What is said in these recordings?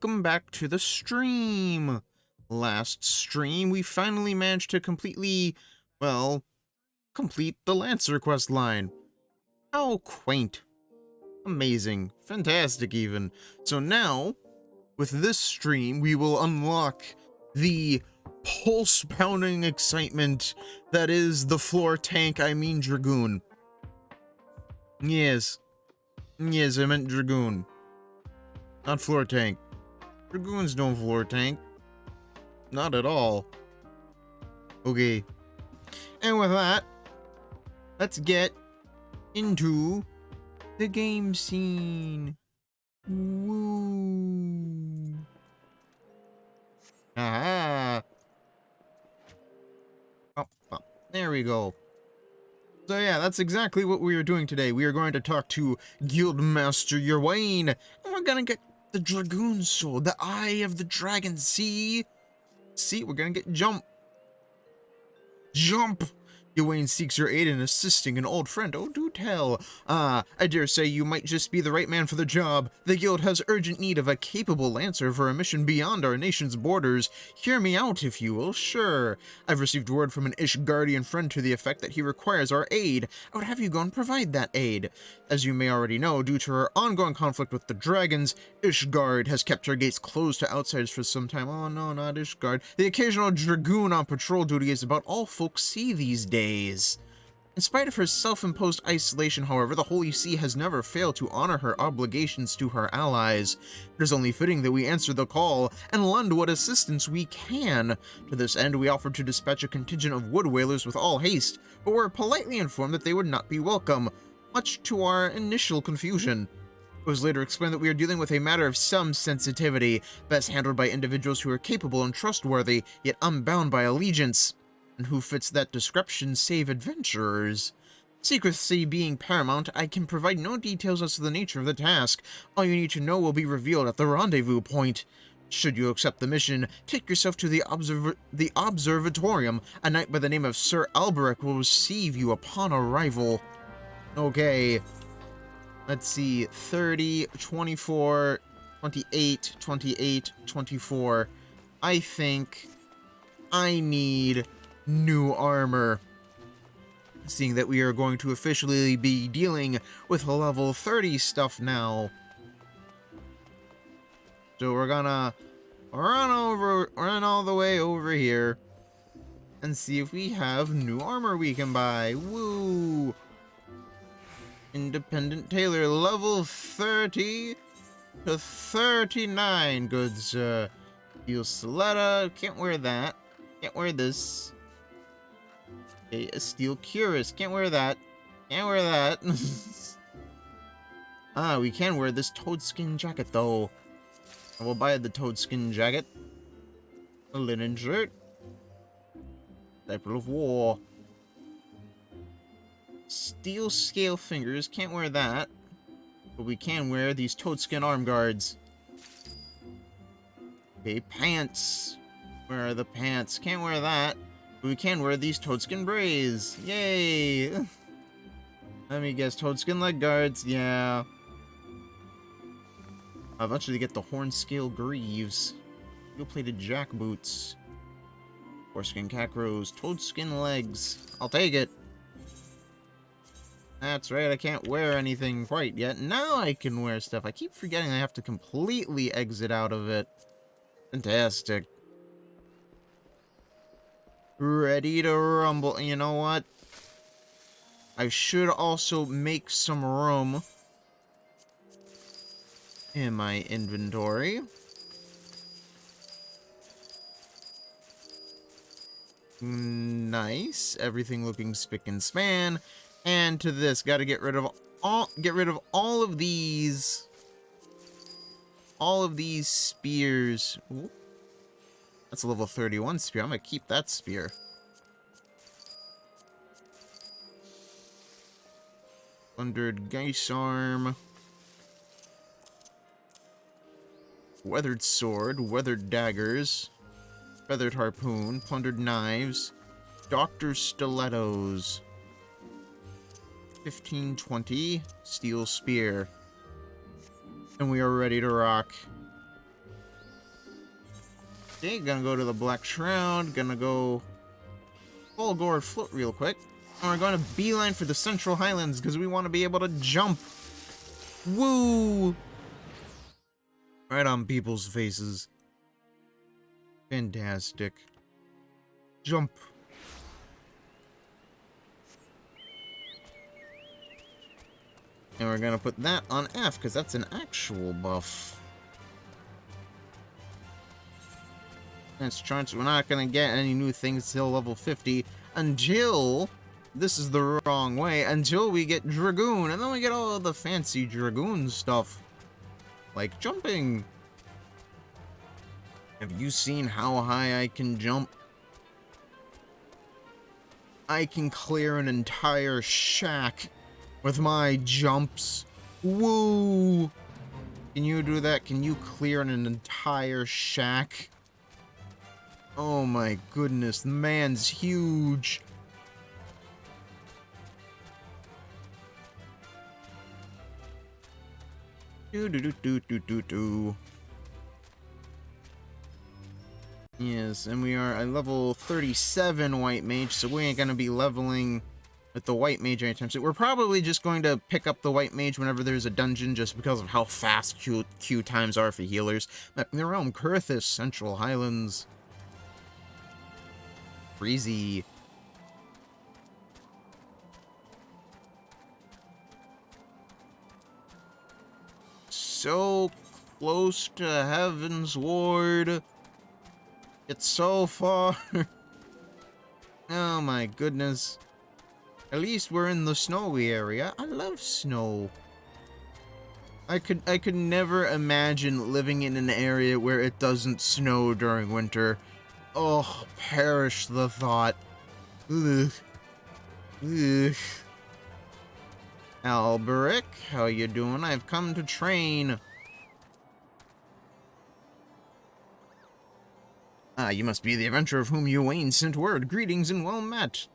welcome back to the stream. Last stream, we finally managed to complete the Lancer quest line. How quaint. Amazing. Fantastic, even. So now, with this stream, we will unlock the pulse-pounding excitement that is the floor tank, Dragoon. Yes, I meant Dragoon. Not floor tank. Dragoon's no floor tank. Not at all. Okay. And with that, let's get into the game scene. Woo. Ah. Oh, there we go. So yeah, that's exactly what we are doing today. We are going to talk to Guildmaster Yerwain, and we're gonna get the Dragoon Sword, the Eye of the Dragon. See, we're gonna get Jump. Yerwain seeks your aid in assisting an old friend. Oh, do tell. I dare say you might just be the right man for the job. The guild has urgent need of a capable lancer for a mission beyond our nation's borders. Hear me out, if you will. Sure. I've received word from an Ishgardian friend to the effect that he requires our aid. I would have you go and provide that aid. As you may already know, due to her ongoing conflict with the dragons, Ishgard has kept her gates closed to outsiders for some time. Oh no, not Ishgard. The occasional dragoon on patrol duty is about all folks see these days. In spite of her self-imposed isolation, however, the Holy See has never failed to honor her obligations to her allies. It is only fitting that we answer the call and lend what assistance we can. To this end, we offered to dispatch a contingent of wood whalers with all haste, but were politely informed that they would not be welcome, much to our initial confusion. It was later explained that we are dealing with a matter of some sensitivity, best handled by individuals who are capable and trustworthy, yet unbound by allegiance. And who fits that description save adventurers? Secrecy being paramount, I can provide no details as to the nature of the task. All you need to know will be revealed at the rendezvous point. Should you accept the mission, take yourself to the observatorium. A knight by the name of Sir Alberic will receive you upon arrival. Okay. Let's see. 30, 24, 28, 28, 24. I think I need new armor, seeing that we are going to officially be dealing with level 30 stuff now. So we're gonna run all the way over here and see if we have new armor we can buy. Woo! Independent tailor, level 30 to 39. Good, sir. Steel stiletto, can't wear that. Can't wear this. Okay, a steel cuirass. Can't wear that. Can't wear that. We can wear this toadskin jacket, though. I will buy the toadskin jacket. A linen shirt. Diaper of war. Steel scale fingers. Can't wear that. But we can wear these toadskin arm guards. Okay, pants. Where are the pants? Can't wear that. We can wear these toadskin braids. Yay! Let me guess, toadskin leg guards. Yeah. I'll eventually get the horn scale greaves. Steel-plated jack boots. Foreskin cacros. Toadskin legs. I'll take it. That's right, I can't wear anything quite yet. Now I can wear stuff. I keep forgetting I have to completely exit out of it. Fantastic. Ready to rumble. You know what? I should also make some room in my inventory. Nice. Everything looking spick and span. And to this, gotta get rid of all of these spears. Ooh. That's a level 31 spear. I'm gonna keep that spear. Plundered Geis arm. Weathered sword. Weathered daggers. Feathered harpoon. Plundered knives. Doctor stilettos. 1520. Steel spear. And we are ready to rock. Okay, gonna go to the Black Shroud, gonna go full gore float real quick. And we're gonna beeline for the Central Highlands because we want to be able to jump. Woo! Right on people's faces. Fantastic. Jump. And we're gonna put that on F, because that's an actual buff. Let's try to, we're not gonna get any new things till level 50 until, this is the wrong way, until we get Dragoon, and then we get all of the fancy Dragoon stuff. Like jumping. Have you seen how high I can jump? I can clear an entire shack with my jumps. Woo! Can you do that? Can you clear an entire shack? Oh my goodness, the man's huge. Do. Yes, and we are a level 37 white mage, so we ain't gonna be leveling with the white mage anytime soon. We're probably just going to pick up the white mage whenever there's a dungeon, just because of how fast Q times are for healers. Mapping the realm, Kurthis, Central Highlands. Breezy. So close to Heaven's Ward. It's so far. Oh my goodness. At least we're in the snowy area. I love snow. I could never imagine living in an area where it doesn't snow during winter. Oh, perish the thought. Ugh. Ugh. Alberic, how you doing? I've come to train. Ah, you must be the adventurer of whom Ewain sent word. Greetings and well met.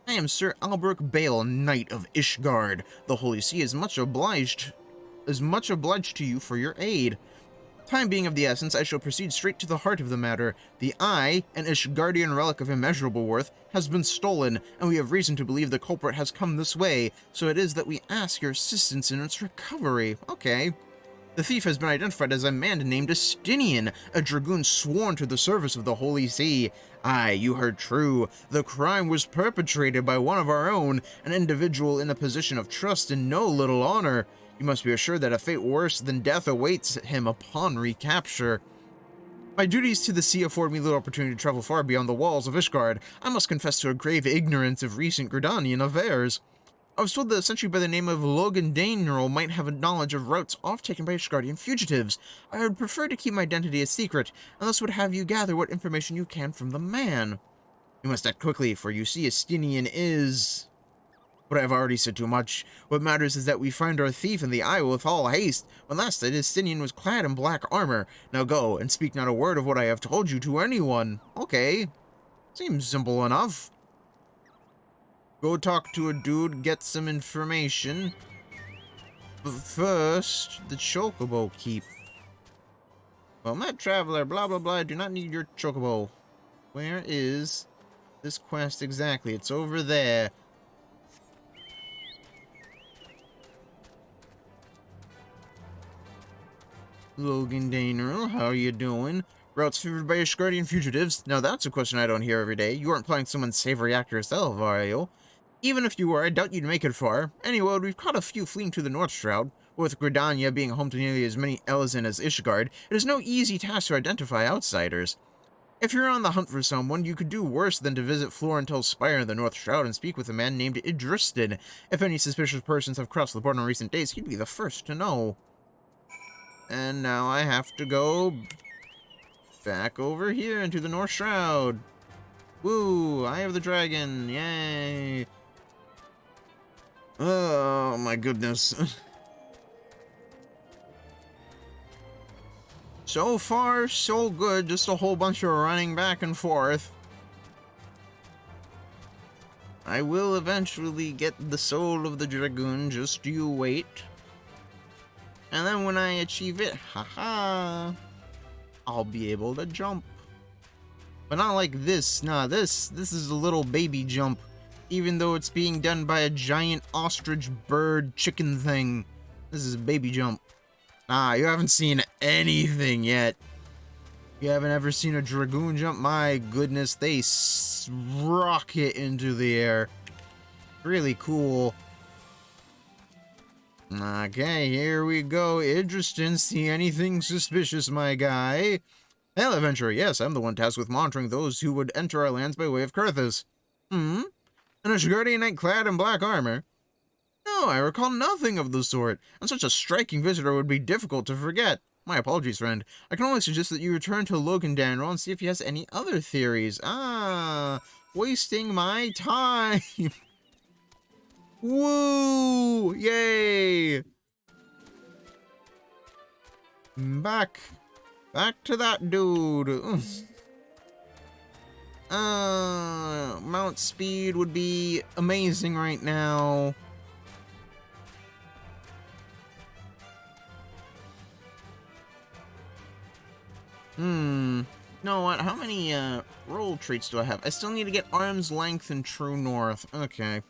I am Sir Alberic Bale, Knight of Ishgard. The Holy See is much obliged to you for your aid. Time being of the essence, I shall proceed straight to the heart of the matter. The eye, an Ishgardian relic of immeasurable worth, has been stolen, and we have reason to believe the culprit has come this way, so it is that we ask your assistance in its recovery. Okay. The thief has been identified as a man named Estinian, a dragoon sworn to the service of the Holy See. Aye, you heard true. The crime was perpetrated by one of our own, an individual in a position of trust and no little honor. You must be assured that a fate worse than death awaits him upon recapture. My duties to the sea afford me little opportunity to travel far beyond the walls of Ishgard. I must confess to a grave ignorance of recent Gridanian affairs. I was told that a sentry by the name of Logan Danerl might have a knowledge of routes off taken by Ishgardian fugitives. I would prefer to keep my identity a secret, and thus would have you gather what information you can from the man. You must act quickly, for you see Estinian is... But I have already said too much. What matters is that we find our thief in the eye with all haste. When last night, Estinian was clad in black armor. Now go, and speak not a word of what I have told you to anyone. Okay. Seems simple enough. Go talk to a dude, get some information. But first, the chocobo keep. Well, met traveler, blah blah blah, I do not need your chocobo. Where is this quest exactly? It's over there. Logan Danerl, how are you doing? Routes favored by Ishgardian fugitives? Now that's a question I don't hear every day. You aren't playing someone's savory actor yourself, are you? Even if you were, I doubt you'd make it far. Anyway, we've caught a few fleeing to the North Shroud. With Gridania being home to nearly as many Elzen as Ishgard, it is no easy task to identify outsiders. If you're on the hunt for someone, you could do worse than to visit Florentel's Spire in the North Shroud and speak with a man named Idristan. If any suspicious persons have crossed the border in recent days, he'd be the first to know. And now I have to go back over here into the North Shroud. Woo! Eye of the Dragon! Yay! Oh my goodness. So far, so good. Just a whole bunch of running back and forth. I will eventually get the soul of the Dragoon, just you wait. And then when I achieve it, haha, I'll be able to jump. But not like this. Nah, this is a little baby jump. Even though it's being done by a giant ostrich bird chicken thing. This is a baby jump. Nah, you haven't seen anything yet. You haven't ever seen a dragoon jump? My goodness, they rocket into the air. Really cool. Okay, here we go. Interesting. See anything suspicious, my guy? Hail, adventurer. Yes, I'm the one tasked with monitoring those who would enter our lands by way of Carthus. Hmm? An Ashgardian knight clad in black armor? No, I recall nothing of the sort, and such a striking visitor would be difficult to forget. My apologies, friend. I can only suggest that you return to Logan Danrel and see if he has any other theories. Ah, wasting my time. Woo! Yay! Back to that dude. Mount speed would be amazing right now. You know what? How many, roll traits do I have? I still need to get arm's length and true north. Okay.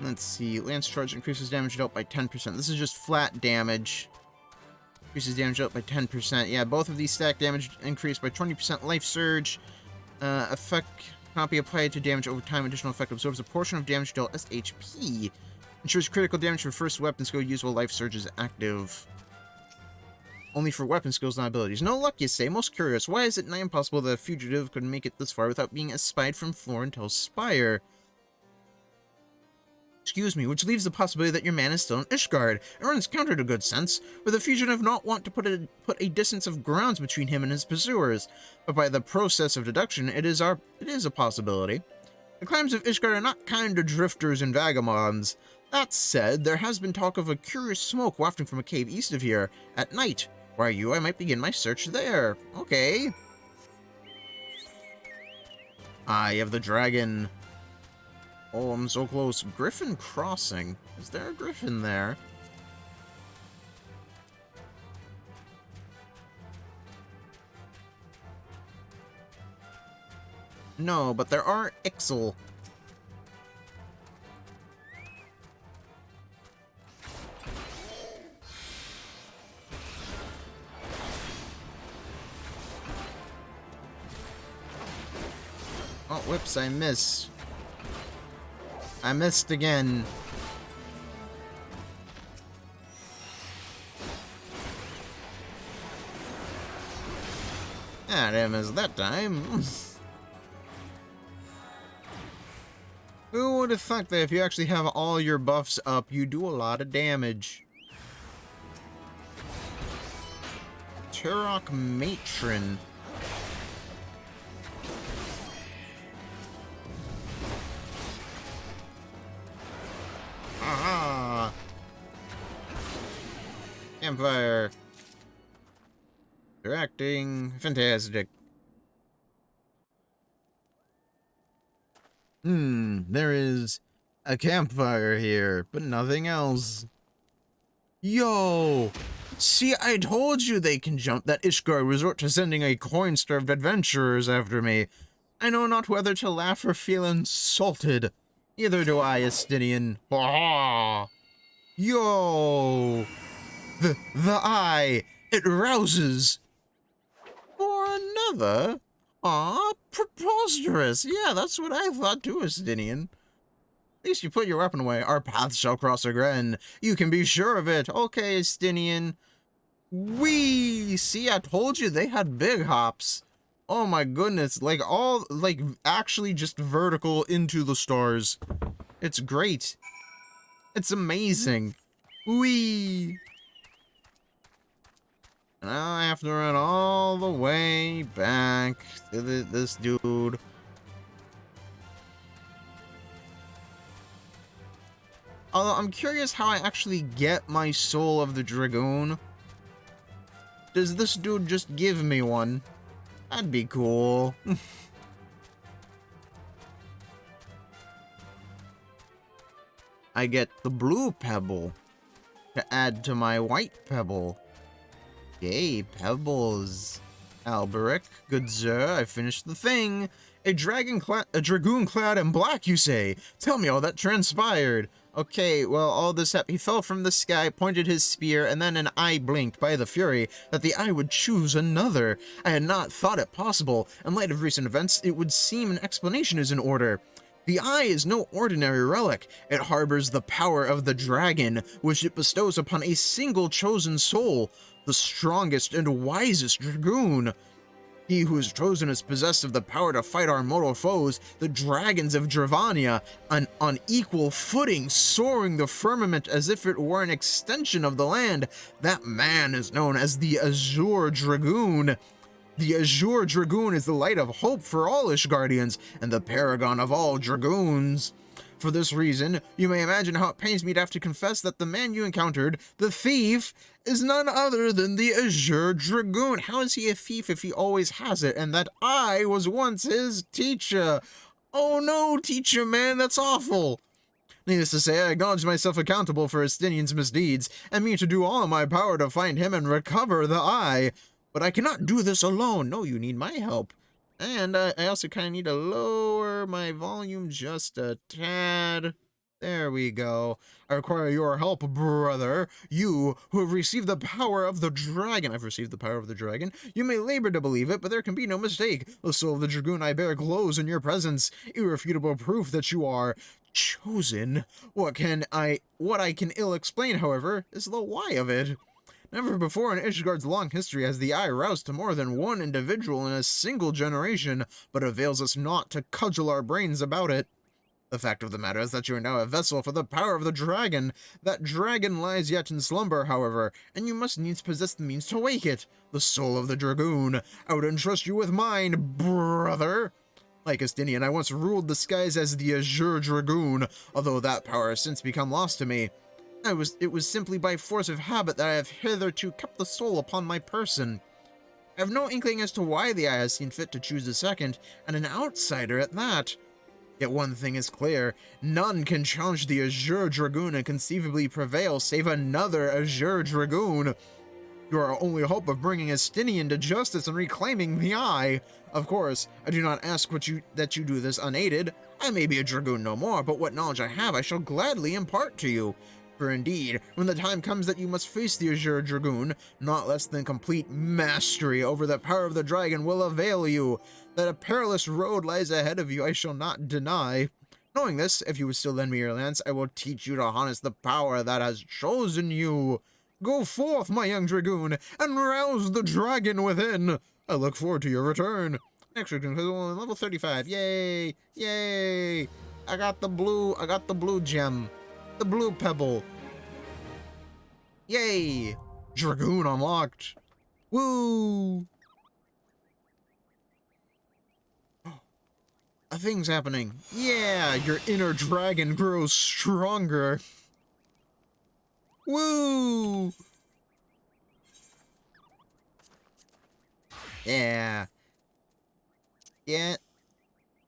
Let's see. Lance charge increases damage dealt by 10%. This is just flat damage. Increases damage dealt by 10%. Yeah, both of these stack damage increased by 20%. Life surge. Effect cannot be applied to damage over time. Additional effect absorbs a portion of damage dealt as HP. Ensures critical damage for first weapon skill used while life surge is active. Only for weapon skills, not abilities. No luck, you say? Most curious. Why is it nigh impossible that a fugitive could make it this far without being espied from Florentel's spire? Excuse me, which leaves the possibility that your man is still in Ishgard. It runs counter to good sense, where the fugitive not want to put a distance of grounds between him and his pursuers. But by the process of deduction, it is a possibility. The claims of Ishgard are not kind to drifters and vagabonds. That said, there has been talk of a curious smoke wafting from a cave east of here, at night. Were you, I might begin my search there. Okay. I have the dragon. Oh, I'm so close. Griffin Crossing. Is there a griffin there? No, but there are Ixal. Oh, whoops, I missed. I missed again. I didn't miss that time. Who would have thought that if you actually have all your buffs up, you do a lot of damage? Turok Matron. Aha! Campfire. Directing. Fantastic. There is a campfire here, but nothing else. Yo! See, I told you they can jump. That Ishgard resort to sending a coin-starved adventurers after me. I know not whether to laugh or feel insulted. Neither do I, Estinian. Ha! Yo! The eye! It rouses! For another? Aw, preposterous! Yeah, that's what I thought too, Estinian. At least you put your weapon away. Our paths shall cross again. You can be sure of it. Okay, Estinian. Whee! See, I told you they had big hops. Oh my goodness, like actually just vertical into the stars. It's great. It's amazing. Whee! Now I have to run all the way back to this dude. Although I'm curious how I actually get my Soul of the Dragoon. Does this dude just give me one? That'd be cool. I get the blue pebble. to add to my white pebble. Yay, pebbles. Alberic, good sir, I finished the thing. A dragoon clad in black, you say? Tell me all that transpired. Okay, well, all this he fell from the sky, pointed his spear, and then an eye blinked by the fury that the eye would choose another. I had not thought it possible. In light of recent events, it would seem an explanation is in order. The eye is no ordinary relic. It harbors the power of the dragon, which it bestows upon a single chosen soul, the strongest and wisest dragoon. He who is chosen is possessed of the power to fight our mortal foes, the dragons of Dravania, on equal footing, soaring the firmament as if it were an extension of the land. That man is known as the Azure Dragoon. The Azure Dragoon is the light of hope for all Ishgardians, and the paragon of all dragoons. For this reason, you may imagine how it pains me to have to confess that the man you encountered, the thief, is none other than the Azure Dragoon. How is he a thief if he always has it, and that I was once his teacher? Oh no, teacher man, that's awful. Needless to say, I acknowledge myself accountable for Estinian's misdeeds, and mean to do all in my power to find him and recover the eye. But I cannot do this alone. No, you need my help. And I also kind of need to lower my volume just a tad. There we go. I require your help, brother. You, who have received the power of the dragon. I've received the power of the dragon. You may labor to believe it, but there can be no mistake. The soul of the dragoon I bear glows in your presence. Irrefutable proof that you are chosen. What I can ill explain, however, is the why of it. Never before in Ishgard's long history has the eye roused to more than one individual in a single generation, but avails us not to cudgel our brains about it. The fact of the matter is that you are now a vessel for the power of the dragon. That dragon lies yet in slumber, however, and you must needs possess the means to wake it. The soul of the dragoon. I would entrust you with mine, brother. Like Estinian, I once ruled the skies as the Azure Dragoon, although that power has since become lost to me. It was simply by force of habit that I have hitherto kept the soul upon my person. I have no inkling as to why the eye has seen fit to choose a second, and an outsider at that. Yet one thing is clear, none can challenge the Azure Dragoon and conceivably prevail save another Azure Dragoon. You are our only hope of bringing Estinian to justice and reclaiming the eye. Of course, I do not ask that you do this unaided. I may be a Dragoon no more, but what knowledge I have I shall gladly impart to you. For indeed, when the time comes that you must face the Azure Dragoon, not less than complete mastery over the power of the dragon will avail you. That a perilous road lies ahead of you I shall not deny. Knowing this, if you would still lend me your lance, I will teach you to harness the power that has chosen you. Go forth, my young Dragoon, and rouse the dragon within. I look forward to your return. Next Dragoon, level 35. Yay! Yay! I got the blue gem. The blue pebble. Yay! Dragoon unlocked. Woo! A thing's happening. Yeah, your inner dragon grows stronger. Woo! Yeah. Get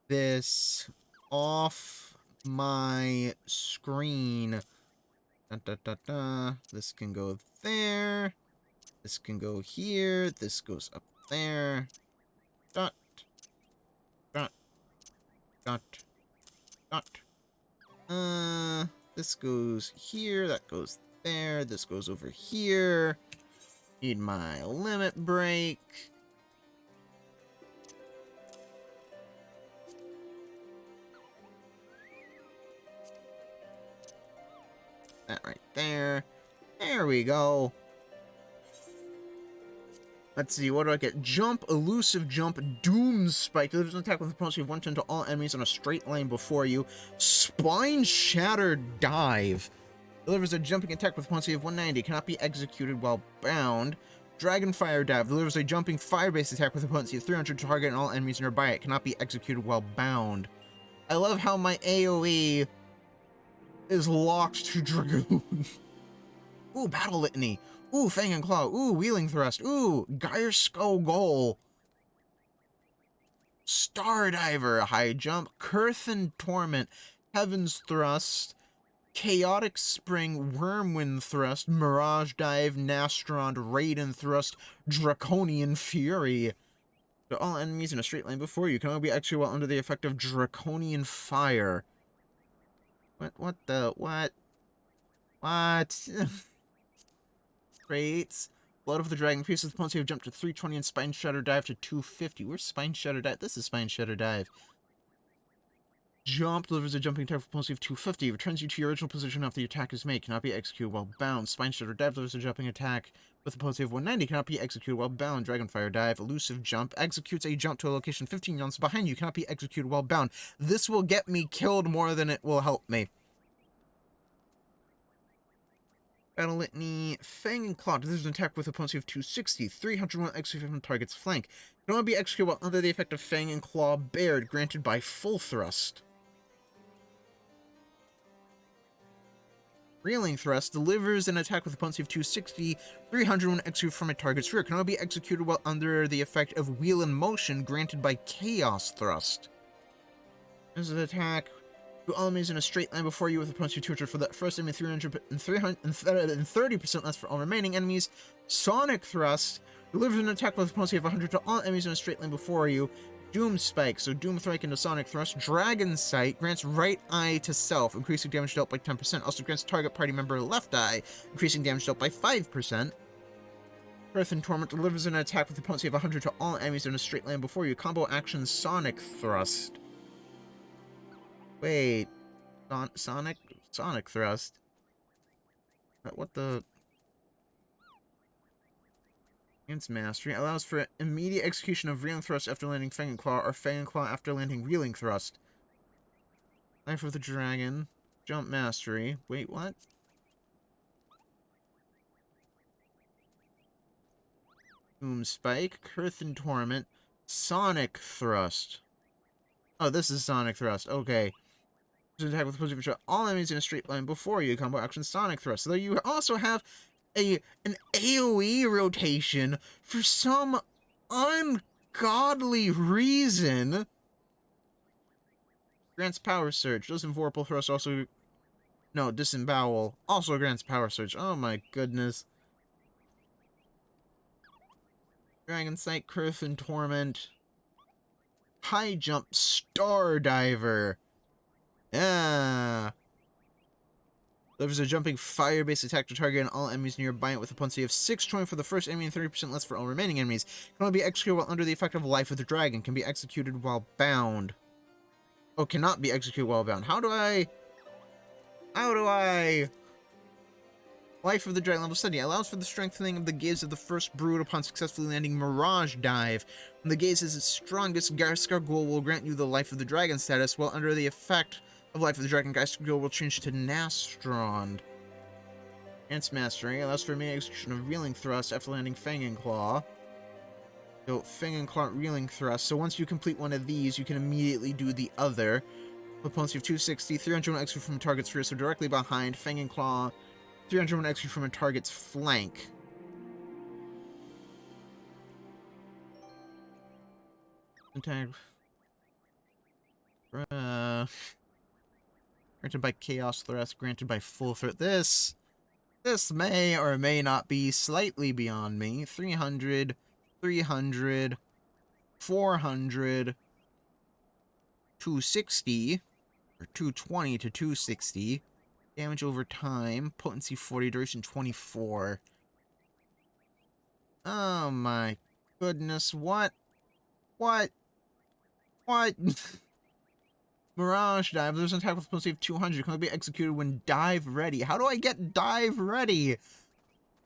this off my screen. This can go there. This can go here. This goes up there. Dot. Dot. Dot. Dot. This goes here. That goes there. This goes over here. Need my limit break. That right there. There we go. Let's see, what do I get? Jump, elusive jump, doom spike. Delivers an attack with a potency of 110 to all enemies on a straight line before you. Spine shattered dive. Delivers a jumping attack with a potency of 190. Cannot be executed while bound. Dragon fire dive. Delivers a jumping fire-based attack with a potency of 300 to target and all enemies nearby. It cannot be executed while bound. I love how my AoE is locked to Dragoon. Ooh, Battle Litany. Ooh, Fang and Claw. Ooh, Wheeling Thrust. Ooh, Gyre Skull Goal. Star Diver. High Jump. Curth and Torment. Heaven's Thrust. Chaotic Spring, Wormwind Thrust, Mirage Dive, Nastrond, Raiden Thrust, Draconian Fury. To all enemies in a straight line before you can only be executed while under the effect of Draconian Fire. What the, what? Straights. Blood of the Dragon pierces the opponents who have jumped to 320 and Spine Shatter Dive to 250. Where's Spine Shatter Dive? This is Spine Shatter Dive. Jump delivers a jumping attack for opponents who have 250. Returns you to your original position after the attack is made. Cannot be executed while bound. Spine Shatter Dive delivers a jumping attack with opponents who have 190. Cannot be executed while bound. Dragonfire Dive. Elusive Jump. Executes a jump to a location 15 yards behind you. Cannot be executed while bound. This will get me killed more than it will help me. Battle Litany, Fang and Claw. This is an attack with opponents who have 260. 301 execute from target's flank. Can only be executed while under the effect of Fang and Claw Bared, granted by full thrust. Reeling Thrust delivers an attack with opponents who have 260. 301 execute from a target's rear. Can only be executed while under the effect of Wheel in Motion, granted by Chaos Thrust. This is an attack to all enemies in a straight line before you with opponents who torture for that first enemy 30% less for all remaining enemies. Sonic Thrust delivers an attack with opponents who have 100 to all enemies in a straight line before you. Doom Spike, so Doom Strike into Sonic Thrust. Dragon Sight grants right eye to self, increasing damage dealt by 10%. Also grants target party member left eye, increasing damage dealt by 5%. Earth and Torment delivers an attack with opponents who have 100 to all enemies in a straight line before you. Combo action Sonic Thrust. Wait, Sonic Thrust. What the? Its mastery allows for immediate execution of Reeling Thrust after landing Fang and Claw, or Fang and Claw after landing Reeling Thrust. Life of the Dragon. Jump mastery. Wait, what? Boom Spike. Curth and Torment. Sonic Thrust. Oh, this is Sonic Thrust. Okay. Attack with opposing control all enemies in a straight line before you. Combo action Sonic Thrust. So you also have an AoE rotation for some ungodly reason. Grants Power Surge. Doesn't Vorpal Thrust also... No, Disembowel. Also grants Power Surge. Oh my goodness. Dragon Sight, Curse and Torment. High Jump, Star Diver. Yeah. Delivers a jumping fire-based attack to target and all enemies nearby it with a potency of 620 for the first enemy and 30% less for all remaining enemies. Can only be executed while under the effect of Life of the Dragon. Can be executed while bound. Oh, cannot be executed while bound. How do I... Life of the Dragon level 70 allows for the strengthening of the gaze of the first brood upon successfully landing Mirage Dive. When the gaze is its strongest, Garskar-Ghoul will grant you the Life of the Dragon status, while under the effect of Life of the Dragon, Garskar-Ghoul will change to Nastrond. Ants Mastery allows for immediate execution of Reeling Thrust after landing Fang and Claw. So, Fang and Claw Reeling Thrust. So once you complete one of these, you can immediately do the other. Opponents have 260, 301 extra from a target's rear, so directly behind Fang and Claw. 301 extra from a target's flank. Attack. Granted by Chaos Thrust, granted by Full Threat. This may or may not be slightly beyond me. 300, 300, 400, 260, or 220 to 260. Damage over time, potency 40, duration 24. Oh my goodness, what? Mirage Dive, there's an attack with potency of 200, can only be executed when dive ready. How do I get dive ready?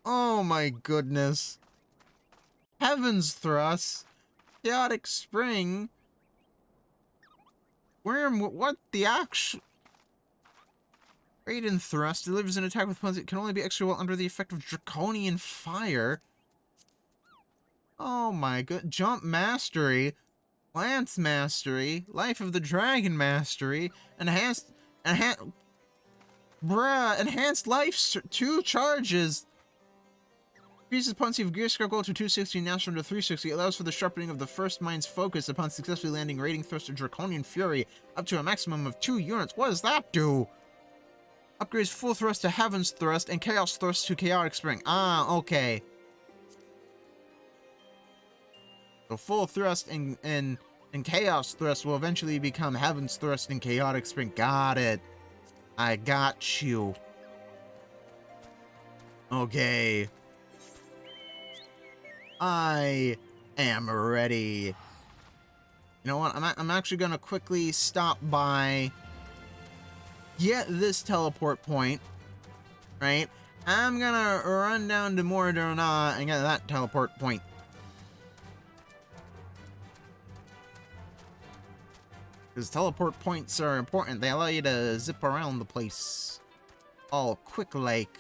Oh my goodness. Heaven's Thrust, Chaotic Spring, what the actual... Raiden Thrust delivers an attack with opponents that can only be executed while under the effect of Draconian Fire. Oh my god. Jump Mastery. Lance Mastery. Life of the Dragon Mastery. Enhanced Life 2 charges. Increases potency of Garskar-Ghoul to 260 and National to 360. Allows for the sharpening of the first mind's focus upon successfully landing Raiding Thrust or Draconian Fury up to a maximum of 2 units. What does that do? Upgrades full thrust to heaven's thrust and chaos thrust to chaotic spring. Ah, okay. So full thrust and chaos thrust will eventually become heaven's thrust and chaotic spring. Got it. I got you. Okay. I am ready. You know what? I'm actually gonna quickly stop by. Get this teleport point, right? I'm gonna run down to Mordorna and get that teleport point. Because teleport points are important. They allow you to zip around the place. All quick like.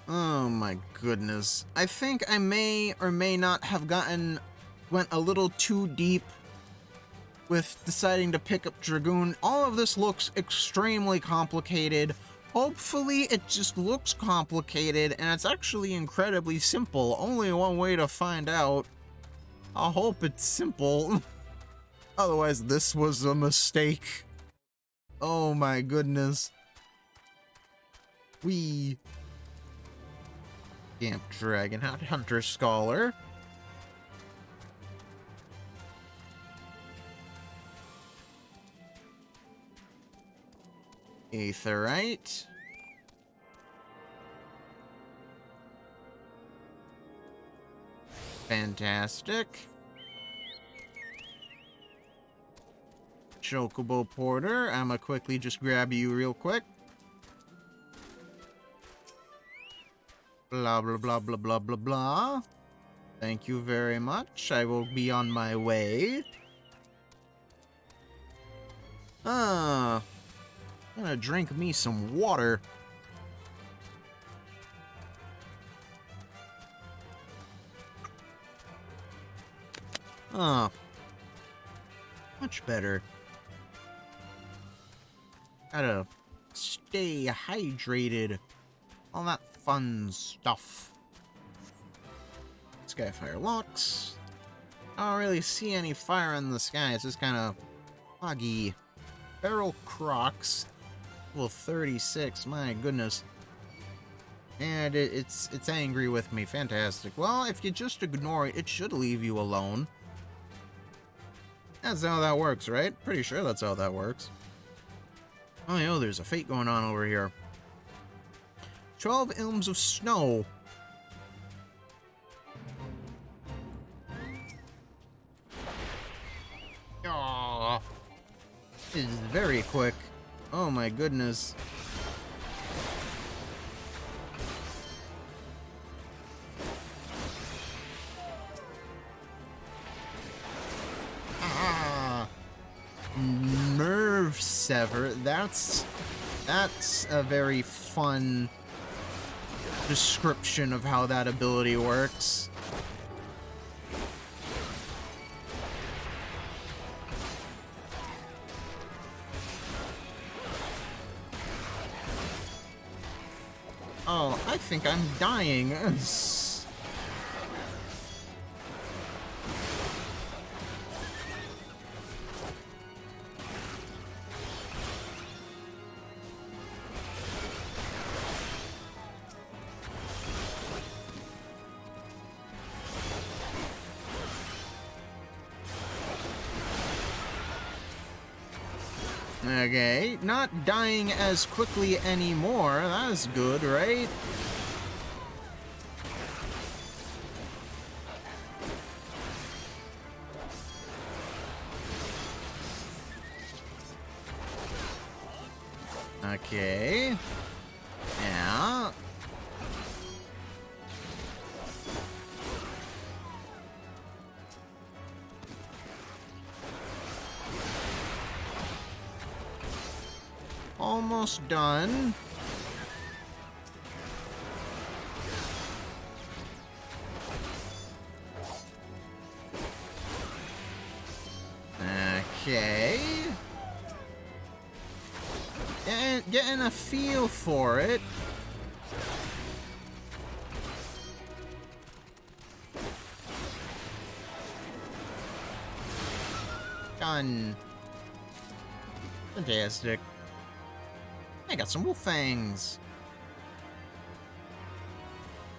Oh my goodness. I think I may or may not have went a little too deep with deciding to pick up Dragoon. All of this looks extremely complicated. Hopefully it just looks complicated and it's actually incredibly simple. Only one way to find out. I hope it's simple. Otherwise this was a mistake. Oh my goodness. Camp Dragon Hunter Scholar. Aetherite. Fantastic. Chocobo Porter. I'ma quickly just grab you real quick. Blah, blah, blah, blah, blah, blah, blah. Thank you very much. I will be on my way. I'm gonna drink me some water. Much better. Gotta stay hydrated. All that fun stuff. Skyfire locks. I don't really see any fire in the sky. It's just kind of foggy. Feral Crocs. Level 36. My goodness. And it's angry with me. Fantastic. Well, if you just ignore it, it should leave you alone. That's how that works, right? Pretty sure that's how that works. Oh, yo, there's a fate going on over here. 12 Ilms of Snow. Aww. This is very quick. Oh my goodness. Nerve Sever. That's a very fun description of how that ability works. Oh, I think I'm dying. Okay, not dying as quickly anymore. That's good, right? Okay. Yeah. Almost done. Okay. Getting a feel for it. Done. Fantastic. I got some wolf fangs.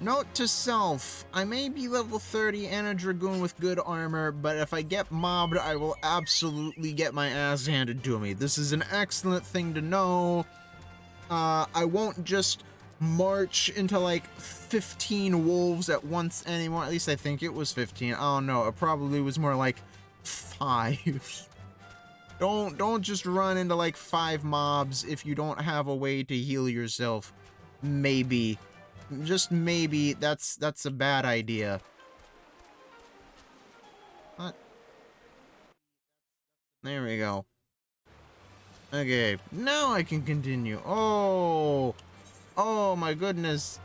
Note to self, I may be level 30 and a dragoon with good armor, but if I get mobbed, I will absolutely get my ass handed to me. This is an excellent thing to know. I won't just march into like 15 wolves at once anymore. At least I think it was 15. I don't know. It probably was more like 5. Don't just run into like 5 mobs if you don't have a way to heal yourself. Maybe. Just maybe that's a bad idea. What? There we go. Okay, now I can continue. Oh my goodness.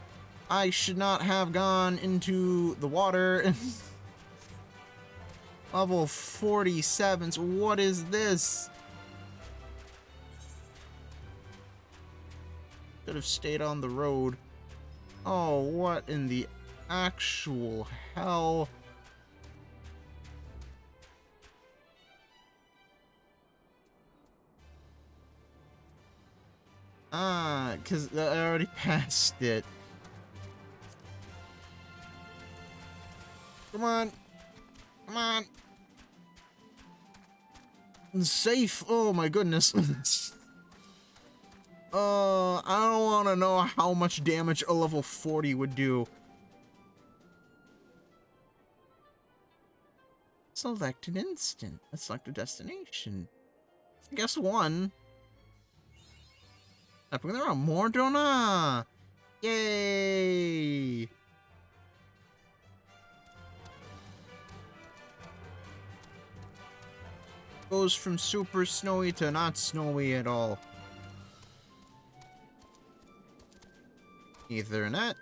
I should not have gone into the water. Level 47s. What is this? Should have stayed on the road. Oh, what in the actual hell? Because I already passed it. Come on. Come on. Safe. Oh my goodness. I don't want to know how much damage a level 40 would do. Select an instant. Let's select a destination. Guess one. There are more, don't I? Yay! Goes from super snowy to not snowy at all. Ethernet.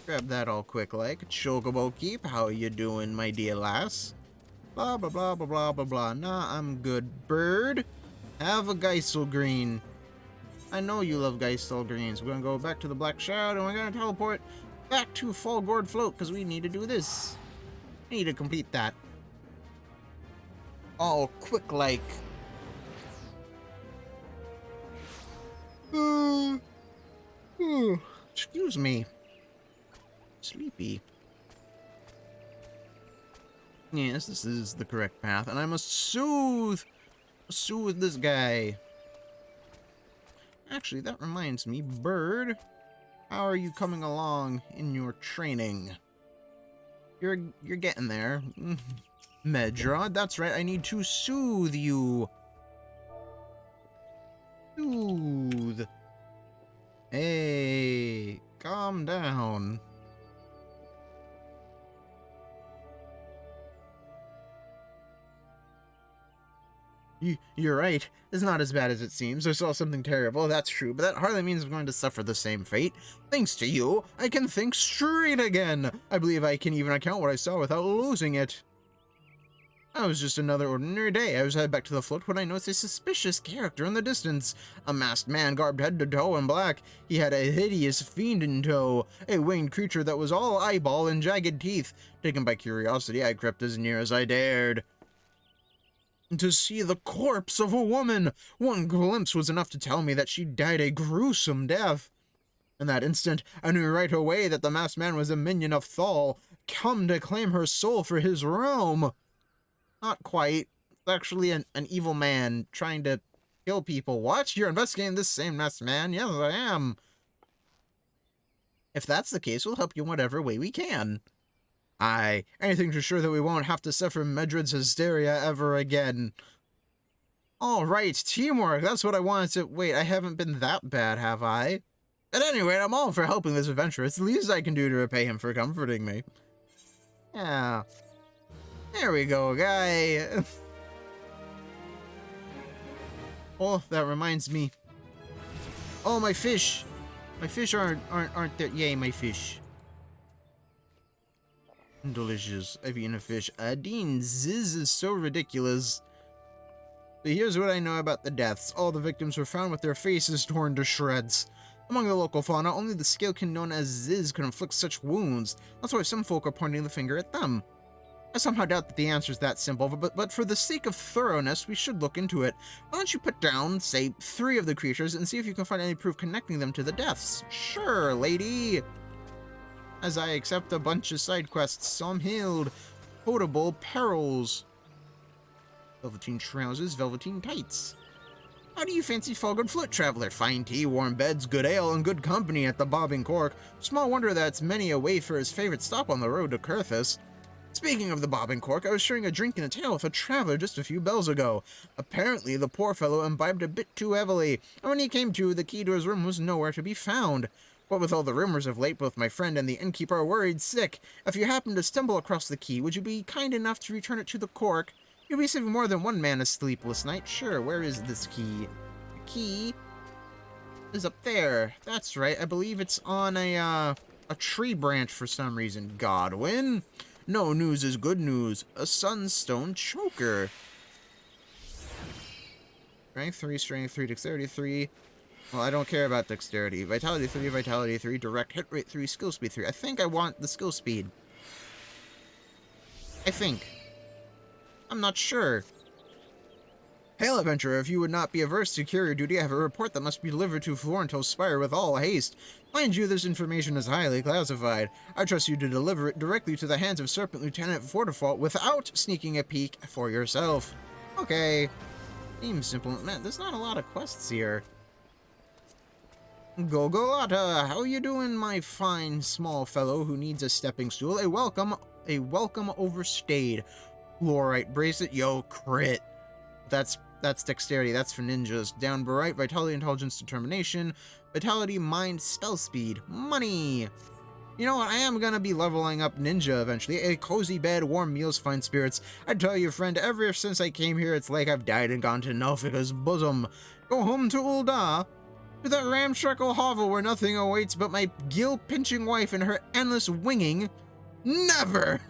Grab that all quick like. Chocobo Keep, how you doing, my dear lass? Blah, blah, blah, blah, blah, blah, blah. Nah, I'm good. Bird, have a Geisel Green. I know you love Geisel Greens. We're gonna go back to the Black Shadow and we're gonna teleport back to Fallgord Float because we need to do this. We need to complete that. All quick like. Excuse me. Sleepy. Yes, this is the correct path, and I must soothe this guy. Actually, that reminds me, Bird, how are you coming along in your training? You're getting there. Medrod, that's right, I need to soothe you. Soothe. Hey, calm down. You're right. It's not as bad as it seems. I saw something terrible, that's true, but that hardly means I'm going to suffer the same fate. Thanks to you, I can think straight again. I believe I can even account what I saw without losing it. That was just another ordinary day. I was headed back to the float when I noticed a suspicious character in the distance. A masked man garbed head to toe in black. He had a hideous fiend in tow, a winged creature that was all eyeball and jagged teeth. Taken by curiosity, I crept as near as I dared. To see the corpse of a woman. One glimpse was enough to tell me that she died a gruesome death. In that instant, I knew right away that the masked man was a minion of Thal, come to claim her soul for his realm. Not quite. It's actually an evil man trying to kill people. What? You're investigating this same masked man? Yes, I am. If that's the case, we'll help you in whatever way we can. Aye, anything to ensure that we won't have to suffer Medred's hysteria ever again. All right, teamwork, that's what I wanted to... Wait, I haven't been that bad, have I? At any rate, I'm all for helping this adventurer. It's the least I can do to repay him for comforting me. Yeah. There we go, guy. Oh, that reminds me. Oh, my fish. My fish aren't there. Yay, my fish. Delicious. I've eaten a fish. Dean, this is so ridiculous. But here's what I know about the deaths. All the victims were found with their faces torn to shreds. Among the local fauna, only the scalekin known as Ziz can inflict such wounds. That's why some folk are pointing the finger at them. I somehow doubt that the answer is that simple, but for the sake of thoroughness, we should look into it. Why don't you put down, say, 3 of the creatures and see if you can find any proof connecting them to the deaths? Sure, lady! As I accept a bunch of side quests, some healed. Potable perils. Velveteen trousers, velveteen tights. How do you fancy fall good foot, traveler? Fine tea, warm beds, good ale, and good company at the Bobbing Cork. Small wonder that's many a wayfarer's favorite stop on the road to Curthis. Speaking of the Bobbing Cork, I was sharing a drink and a tale with a traveler just a few bells ago. Apparently, the poor fellow imbibed a bit too heavily, and when he came to, the key to his room was nowhere to be found. What with all the rumors of late, both my friend and the innkeeper are worried sick. If you happen to stumble across the key, would you be kind enough to return it to the Cork? You'll be saving more than one man a sleepless night. Sure, where is this key? The key is up there. That's right, I believe it's on a tree branch for some reason. Godwin? No news is good news. A sunstone choker. Strength 3, dexterity 3. Well, I don't care about dexterity. Vitality 3, direct hit rate 3, skill speed 3. I think I want the skill speed. I think. I'm not sure. Hail, adventurer, if you would not be averse to courier duty, I have a report that must be delivered to Florento's Spire with all haste. Mind you, this information is highly classified. I trust you to deliver it directly to the hands of Serpent Lieutenant Fortifault without sneaking a peek for yourself. Okay. Seems simple. Man, there's not a lot of quests here. Gogolata, how you doing, my fine small fellow who needs a stepping stool? A welcome overstayed. Fluorite bracelet, yo, crit. That's dexterity, that's for ninjas. Down bright, vitality, intelligence, determination, vitality, mind, spell speed, money. You know what, I am gonna be leveling up ninja eventually. A cozy bed, warm meals, fine spirits. I tell you, friend, ever since I came here, it's like I've died and gone to Nelfica's bosom. Go home to Ul'dah, to that ramshackle hovel where nothing awaits but my gill-pinching wife and her endless winging. Never!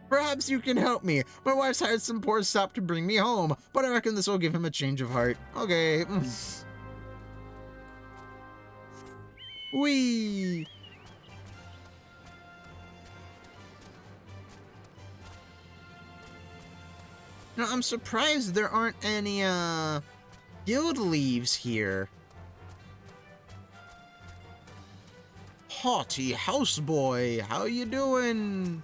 Perhaps you can help me. My wife's hired some poor sap to bring me home, but I reckon this will give him a change of heart. Okay. Whee! Now, I'm surprised there aren't any, guild leaves here. Haughty houseboy, how you doing?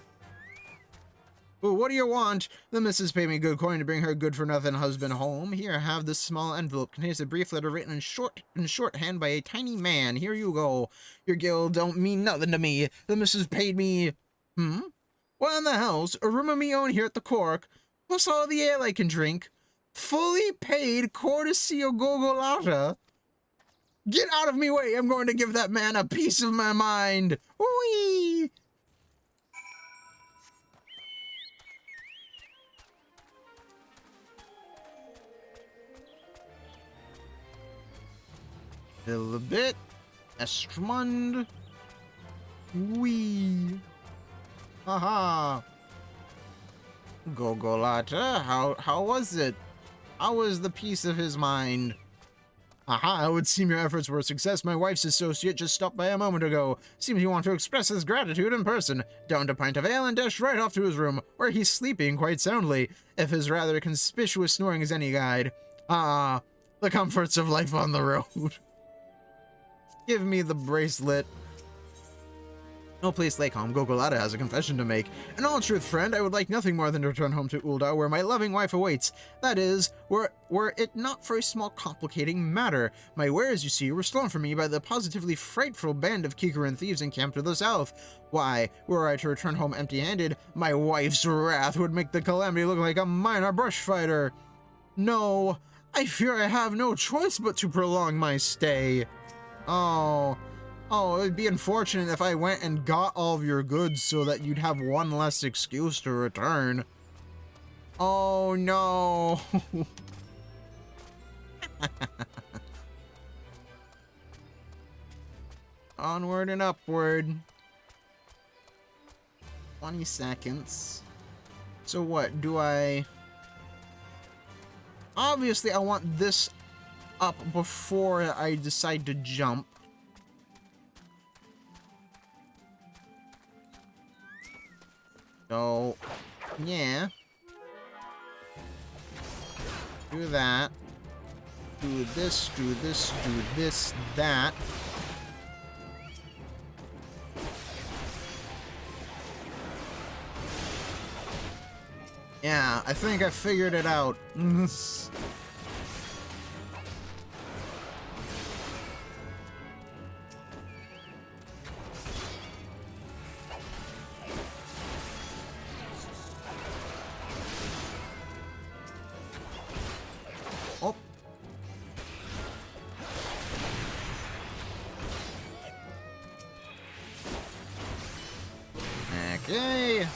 Well, what do you want? The missus paid me good coin to bring her good-for-nothing husband home. Here, have this small envelope. Contains a brief letter written in shorthand by a tiny man. Here you go. Your guild don't mean nothing to me. The missus paid me... What in the house? A room of me own here at the Cork. Plus all the ale I can drink. Fully paid courtesy of Gogolata. Get out of me way. I'm going to give that man a piece of my mind. Whee! A little bit. Estrmund. Wee. Haha. Gogolata, how was it? How was the piece of his mind? Aha, it would seem your efforts were a success. My wife's associate just stopped by a moment ago. Seems you want to express his gratitude in person. Downed a pint of ale and dashed right off to his room, where he's sleeping quite soundly, if his rather conspicuous snoring is any guide. Ah, the comforts of life on the road. Give me the bracelet. No place like home, Gogolata has a confession to make. In all truth, friend, I would like nothing more than to return home to Ul'dah, where my loving wife awaits. That is, were it not for a small complicating matter. My wares, you see, were stolen from me by the positively frightful band of Kikuran thieves encamped to the south. Why, were I to return home empty-handed, my wife's wrath would make the calamity look like a minor brush fighter. No, I fear I have no choice but to prolong my stay. Oh, it would be unfortunate if I went and got all of your goods so that you'd have one less excuse to return. Oh, no. Onward and upward. 20 seconds. So what, do I... Obviously, I want this up before I decide to jump. So, yeah. Do that. Do this, do this, do this, that. Yeah, I think I figured it out. Oh. Okay.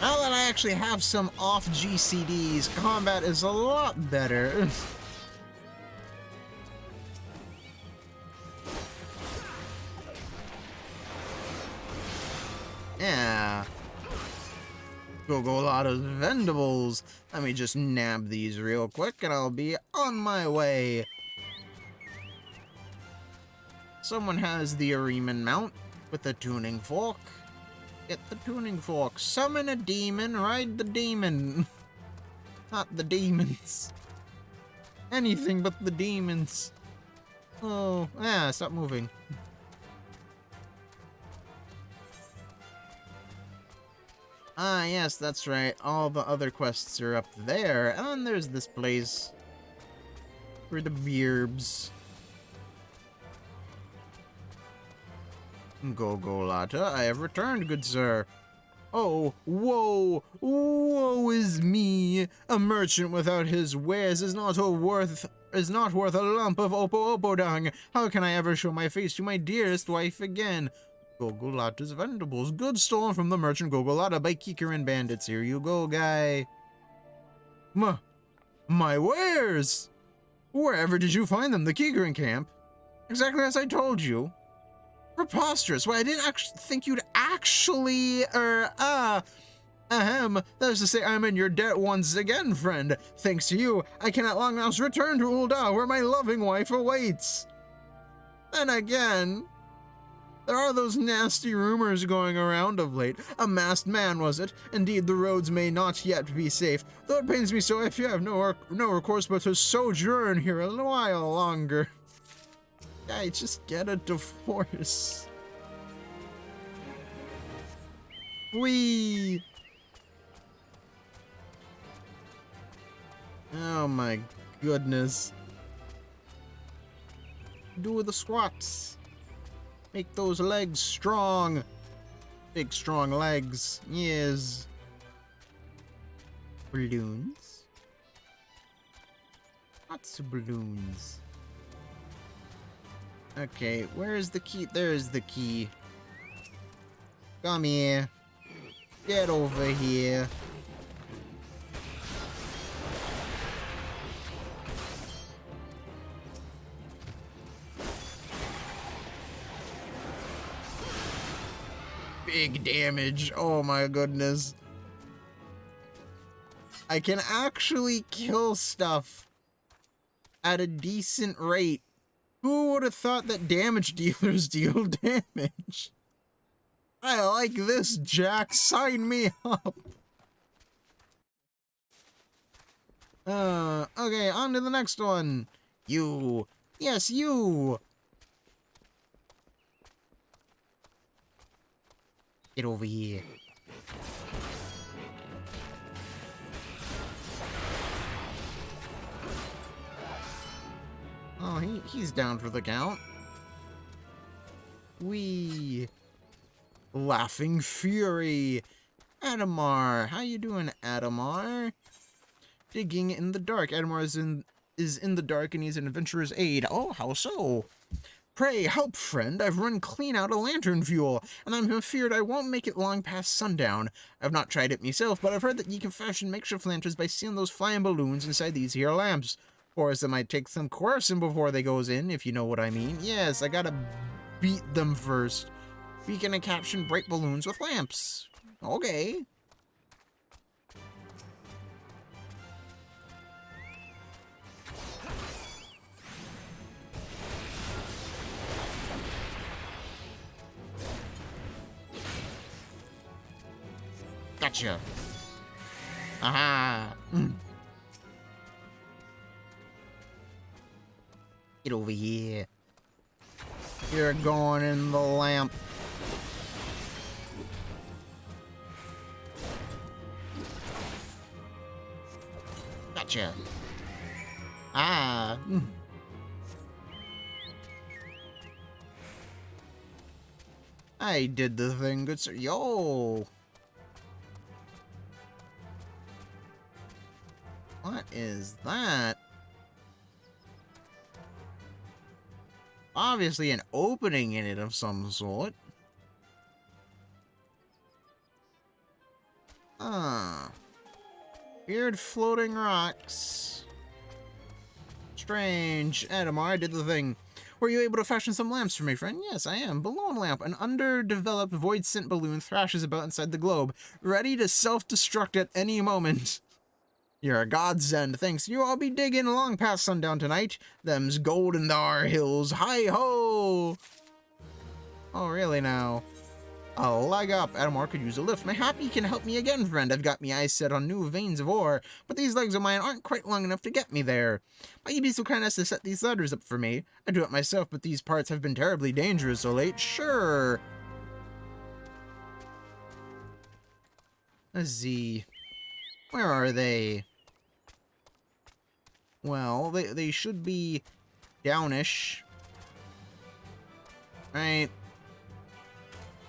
Now that I actually have some off GCDs, combat is a lot better. Yeah. Gogolata's vendables. Let me just nab these real quick and I'll be on my way. Someone has the Ariman mount with a tuning fork. Get the tuning fork. Summon a demon, ride the demon. Not the demons. Anything but the demons. Oh, yeah, stop moving. Ah, yes, that's right. All the other quests are up there. And there's this place. For the beerbs. Gogolata, I have returned, good sir. Oh, woe is me! A merchant without his wares is not worth a lump of opo dung. How can I ever show my face to my dearest wife again? Gogolata's vendables, goods stolen from the merchant Gogolata by Kikarin bandits. Here you go, guy. My wares! Wherever did you find them? The Kikarin camp? Exactly as I told you. Preposterous. Why, I didn't actually think you'd actually, that is to say, I'm in your debt once again, friend. Thanks to you, I can at long last return to Ul'dah, where my loving wife awaits. Then again, there are those nasty rumors going around of late. A masked man, was it? Indeed, the roads may not yet be safe, though it pains me so if you have no recourse but to sojourn here a while longer. Guy, just get a divorce. Whee! Oh my goodness. Do the squats. Make those legs strong. Big strong legs. Yes. Balloons? Lots of balloons. Okay, where is the key? There's the key. Come here. Get over here. Big damage. Oh my goodness. I can actually kill stuff at a decent rate. Who would have thought that damage dealers deal damage? I like this, Jack. Sign me up. Okay, on to the next one. You. Yes, you. Get over here. Oh, he's down for the count. Wee. Laughing Fury. Adamar. How you doing, Adamar? Digging in the dark. Adamar is in the dark and needs an adventurer's aid. Oh, how so? Pray, help, friend. I've run clean out of lantern fuel, and I'm afeared I won't make it long past sundown. I've not tried it myself, but I've heard that ye can fashion makeshift lanterns by sealing those flying balloons inside these here lamps. Or as it might take some coercing before they goes in, if you know what I mean. Yes, I gotta beat them first. Beacon and caption break balloons with lamps. Okay. Gotcha. Aha. Mm. Get over here. You're going in the lamp. Gotcha. Ah. Mm. I did the thing, good sir. Yo. What is that? Obviously an opening in it of some sort. Ah. Weird floating rocks. Strange. Adamar, I did the thing. Were you able to fashion some lamps for me, friend? Yes, I am. Balloon lamp. An underdeveloped void scent balloon thrashes about inside the globe, ready to self-destruct at any moment. You're a godsend. Thanks. You all be digging along past sundown tonight. Them's golden thar hills. Hi-ho! Oh, really now? A leg up. Adamar could use a lift. Mayhap you can help me again, friend. I've got me eyes set on new veins of ore, but these legs of mine aren't quite long enough to get me there. Might you be so kind as to set these ladders up for me? I do it myself, but these parts have been terribly dangerous so late. Sure. Let's see. Where are they? Well, they should be downish. Right.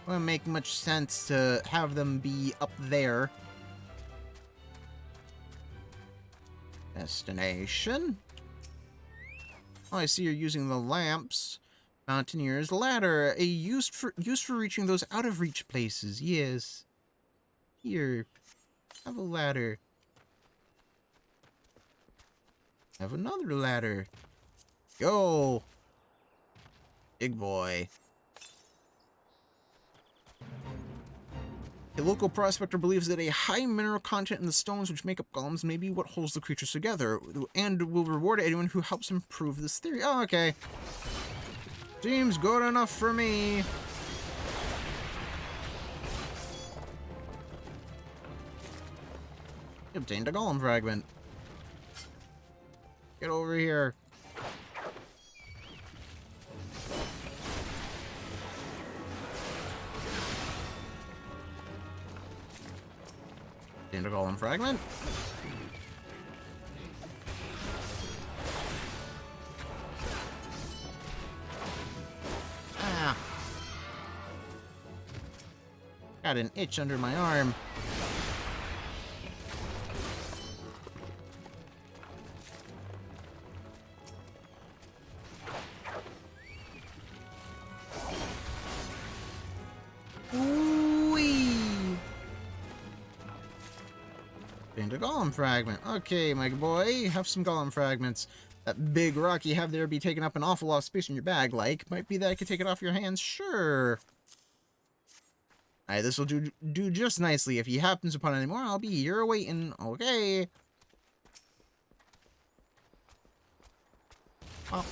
Wouldn't make much sense to have them be up there. Destination. Oh, I see you're using the lamps. Mountaineer's ladder, used for reaching those out of reach places. Yes. Here, have a ladder. Have another ladder. Go, big boy. A local prospector believes that a high mineral content in the stones which make up golems may be what holds the creatures together, and will reward anyone who helps him prove this theory. Oh, okay. Seems good enough for me. You obtained a golem fragment. Get over here. Obtained a golem fragment. Ah. Got an itch under my arm. A golem fragment. Okay, my boy, have some golem fragments. That big rock you have there be taking up an awful lot of space in your bag, like. Might be that I could take it off your hands, sure. Alright, this will do just nicely. If he happens upon any more, I'll be here waiting. Okay. Well.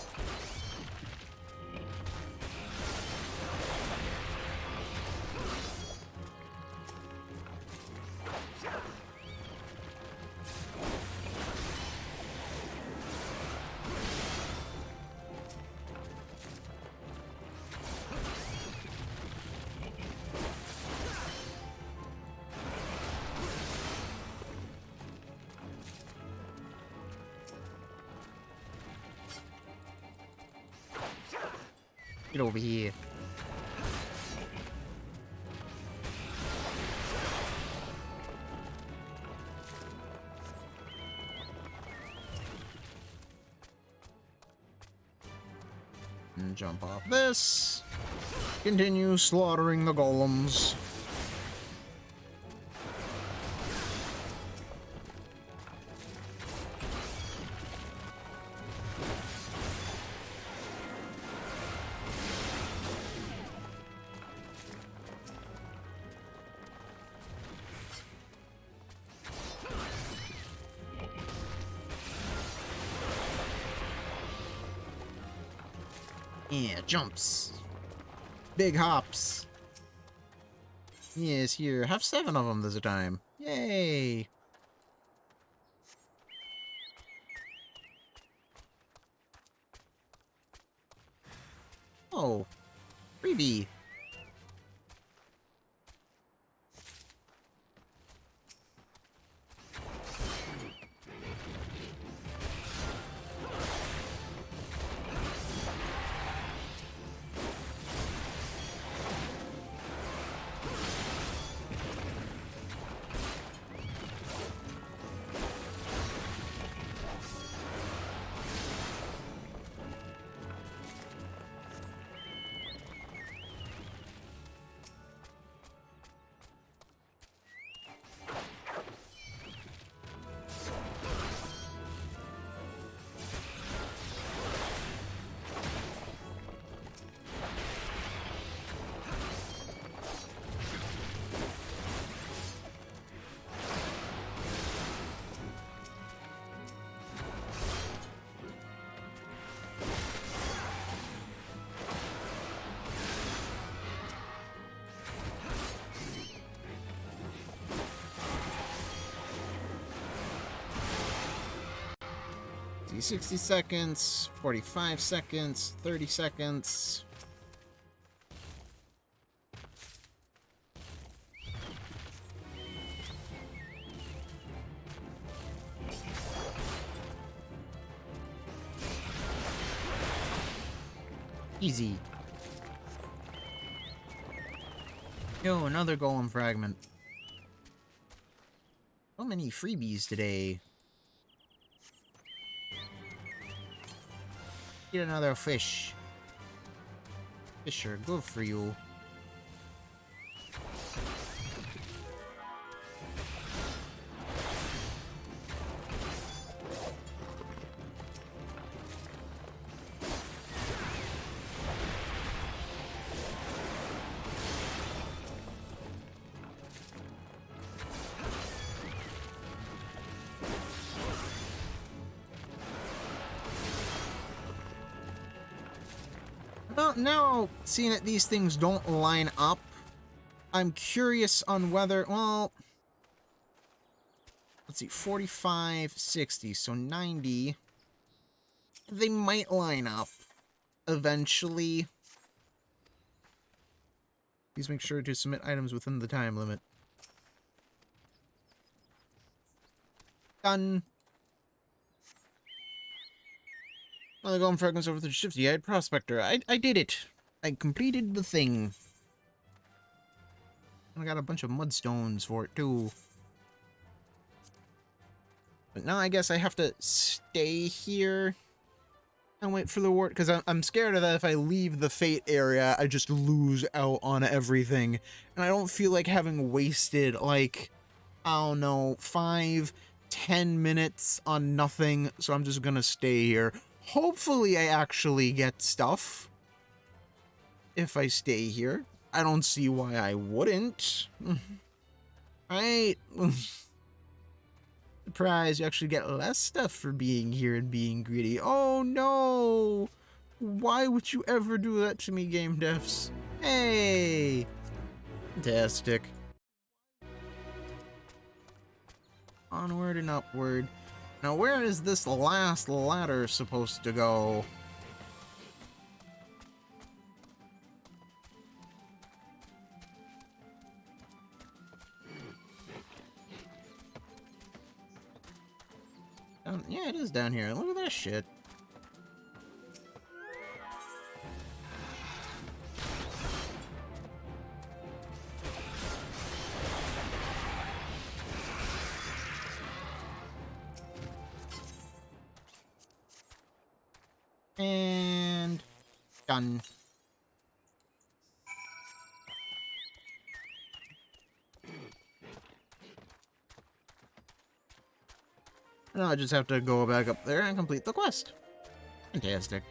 Get over here. And jump off this. Continue slaughtering the golems. Yeah, jumps. Big hops. Yes, here, have 7 of them this time. Yay! Oh, freebie. See, 60 seconds, 45 seconds, 30 seconds. Easy. Yo, another golem fragment. So many freebies today. Get another fish. Fish are good for you. Well, now, seeing that these things don't line up, I'm curious on whether, well, let's see, 45, 60, so 90. They might line up eventually. Please make sure to submit items within the time limit. Done. Well, going fragments over the shifty-eyed prospector. I did it. I completed the thing. And I got a bunch of mudstones for it, too. But now I guess I have to stay here and wait for the ward, because I'm scared of that if I leave the fate area, I just lose out on everything. And I don't feel like having wasted, like, I don't know, 5, 10 minutes on nothing, so I'm just gonna stay here. Hopefully I actually get stuff if I stay here. I don't see why I wouldn't. Right? Surprise, you actually get less stuff for being here and being greedy. Oh no! Why would you ever do that to me, game devs? Hey! Fantastic. Onward and upward. Now where is this last ladder supposed to go? Yeah, it is down here. Look at that shit. And done. Now I just have to go back up there and complete the quest. Fantastic.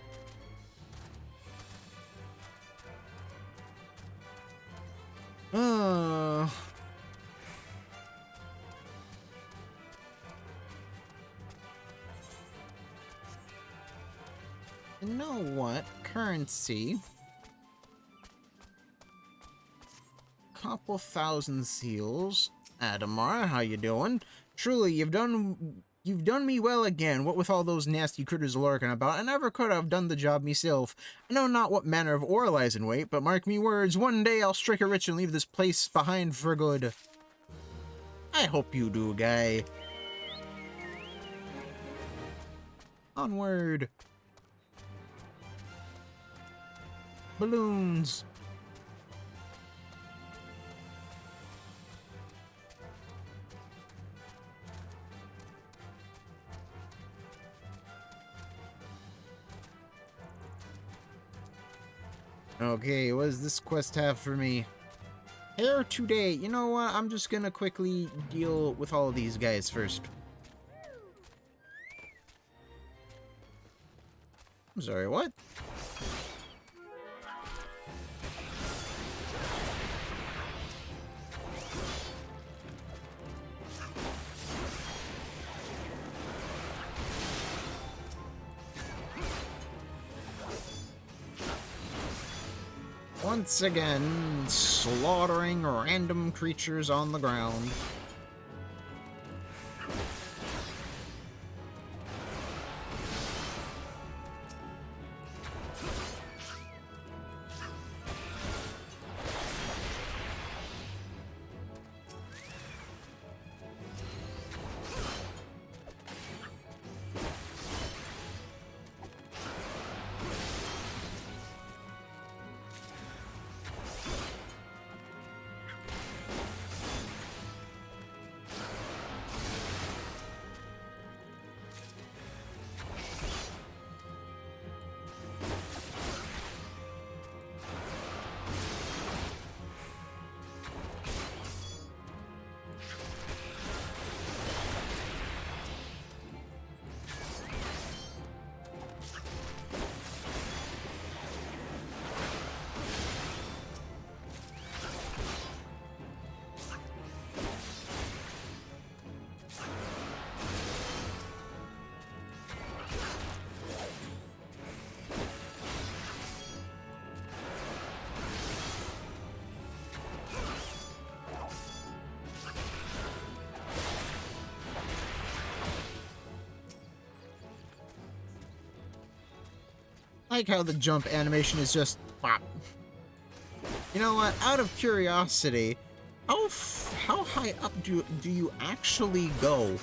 Uh... You know what? Currency. couple thousand seals. Adamar, how you doing? Truly, you've done me well again. What with all those nasty critters lurking about, I never could have done the job myself. I know not what manner of ore lies in wait, but mark me words, one day I'll strike it rich and leave this place behind for good. I hope you do, guy. Onward. Balloons. Okay, what does this quest have for me? Here today. You know what? I'm just gonna quickly deal with all of these guys first. I'm sorry, what? Once again, slaughtering random creatures on the ground. I like how the jump animation is just pop. You know what? Out of curiosity, how high up do you actually go?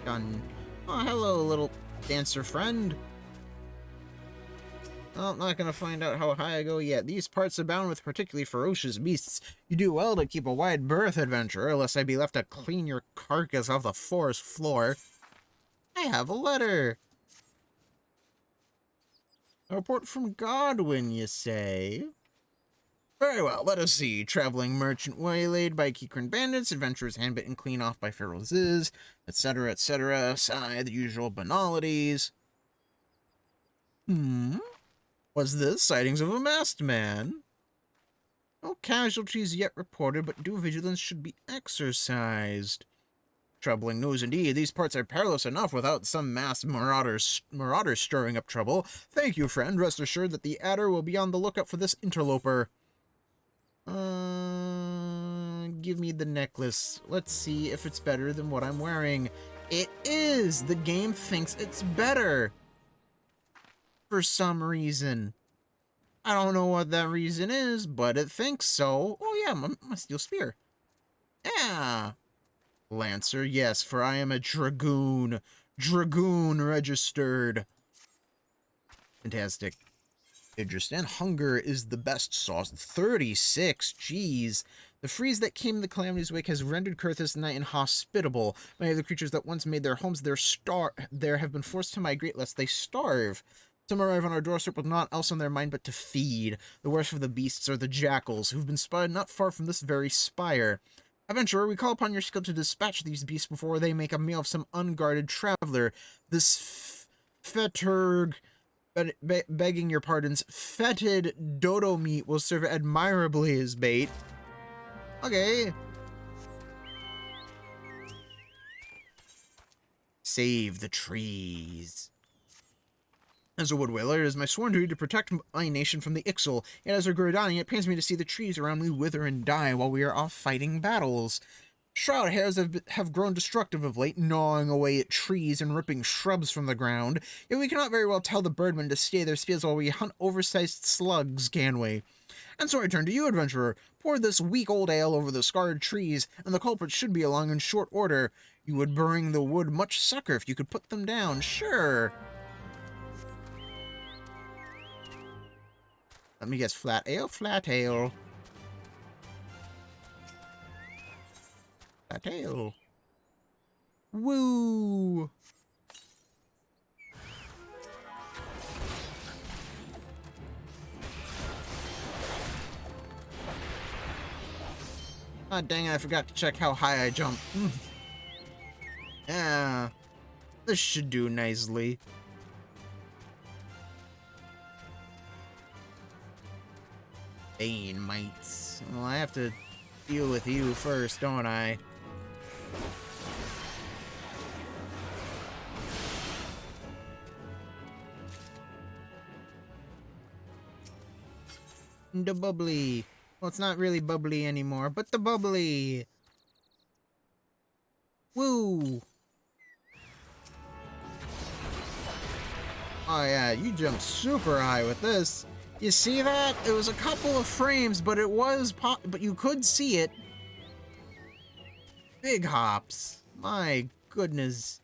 Done. Oh, hello, little dancer friend. Well, I'm not gonna find out how high I go yet. These parts abound with particularly ferocious beasts. You do well to keep a wide berth, adventurer, lest I be left to clean your carcass off the forest floor. I have a letter. A report from Godwin, you say? Very well, let us see. Traveling merchant waylaid by Kikrin bandits, adventurers handbitten clean off by feral Ziz, etc., etc. Sigh, the usual banalities. What's this? Sightings of a masked man. No casualties yet reported, but due vigilance should be exercised. Troubling news indeed. These parts are perilous enough without some masked marauders stirring up trouble. Thank you, friend. Rest assured that the Adder will be on the lookout for this interloper. Give me the necklace. Let's see if it's better than what I'm wearing. It is! The game thinks it's better. For some reason. I don't know what that reason is, but it thinks so. Oh yeah, my steel spear. Yeah. Lancer, yes, for I am a dragoon. Dragoon registered. Fantastic. Interesting. Hunger is the best sauce. 36. Jeez. The freeze that came in the Calamity's wake has rendered Kurthus night inhospitable. Many of the creatures that once made their homes there have been forced to migrate lest they starve. Some arrive on our doorstep with naught else on their mind but to feed. The worst of the beasts are the jackals, who've been spotted not far from this very spire. Adventurer, we call upon your skill to dispatch these beasts before they make a meal of some unguarded traveler. This feturg, begging your pardons, fetid dodo meat will serve admirably as bait. Okay. save the trees. As a wood whaler, it is my sworn duty to protect my nation from the Ixal, yet as a Gridani, it pains me to see the trees around me wither and die while we are off fighting battles. Shroud hares have grown destructive of late, gnawing away at trees and ripping shrubs from the ground, yet we cannot very well tell the birdmen to stay their spears while we hunt oversized slugs, can we? And so I turn to you, adventurer. Pour this weak old ale over the scarred trees, and the culprits should be along in short order. You would bring the wood much succor if you could put them down, sure. Let me guess, flat ale? Flat ale. Flat ale. Woo! Ah, dang it, I forgot to check how high I jump. Yeah, this should do nicely. Bane mites. Well, I have to deal with you first, don't I? The bubbly. Well, it's not really bubbly anymore, but the bubbly. Woo! Oh yeah, you jumped super high with this. You see that? It was a couple of frames, but it was but you could see it. Big hops. My goodness.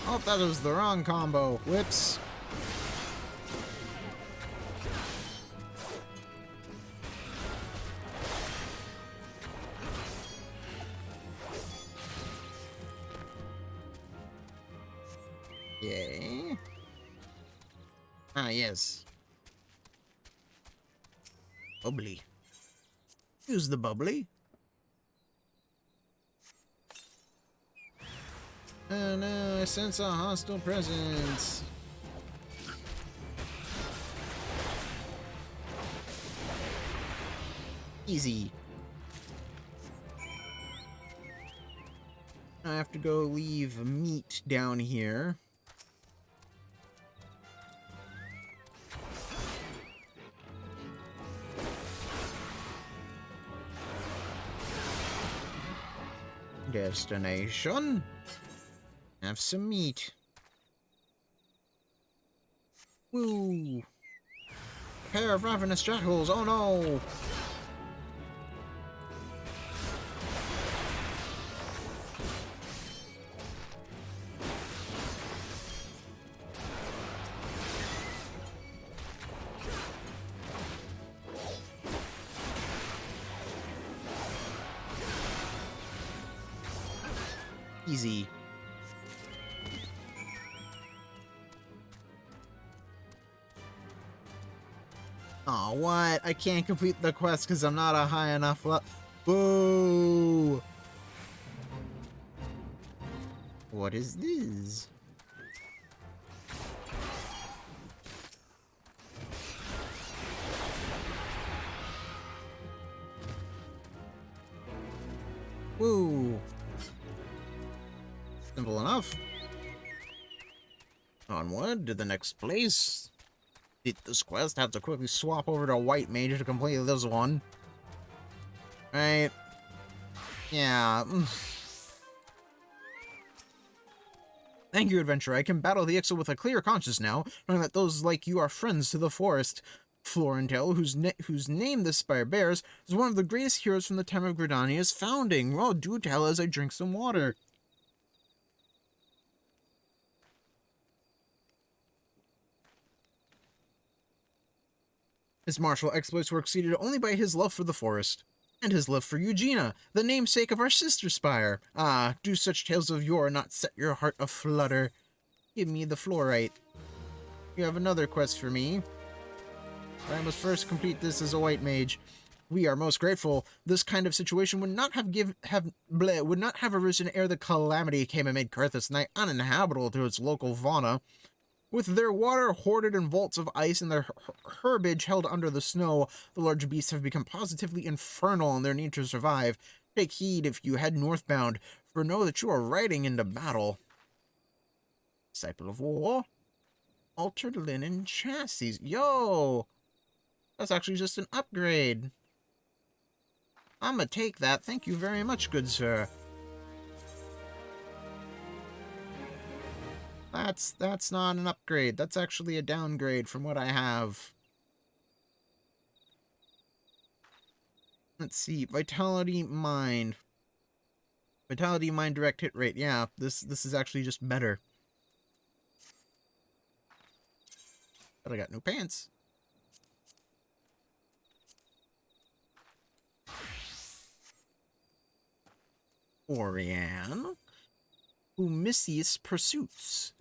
Oh, that was the wrong combo. Whoops. Yay. Ah, yes. Bubbly. Use the bubbly. Oh no, I sense a hostile presence. Easy. I have to go leave meat down here. Destination. Have some meat. Woo! Pair of ravenous jackals, oh no! Easy. Aw, what? I can't complete the quest because I'm not a high enough level. Boo! What is this? Woo! Simple enough. Onward to the next place. Beat this quest, have to quickly swap over to White Mage to complete this one. Right. Yeah. Thank you, adventurer. I can battle the Ixal with a clear conscience now, knowing that those like you are friends to the forest. Florentil, whose name this spire bears, is one of the greatest heroes from the time of Gridania's founding. Well, do tell as I drink some water. His martial exploits were exceeded only by his love for the forest, and his love for Eugenia, the namesake of our sister spire. Ah, do such tales of yore not set your heart aflutter? Give me the fluorite. You have another quest for me. But I must first complete this as a white mage. We are most grateful. This kind of situation would not have arisen ere the calamity came and made Carthus night uninhabitable to its local fauna. With their water hoarded in vaults of ice and their herbage held under the snow, the large beasts have become positively infernal in their need to survive. Take heed if you head northbound, for know that you are riding into battle. Disciple of War. Altered linen chassis. Yo! That's actually just an upgrade. I'ma take that. Thank you very much, good sir. That's not an upgrade. That's actually a downgrade from what I have. Let's see. Vitality Mind. Vitality Mind direct hit rate. Yeah, this is actually just better. But I got no pants. Orianne. Umisius Pursuits.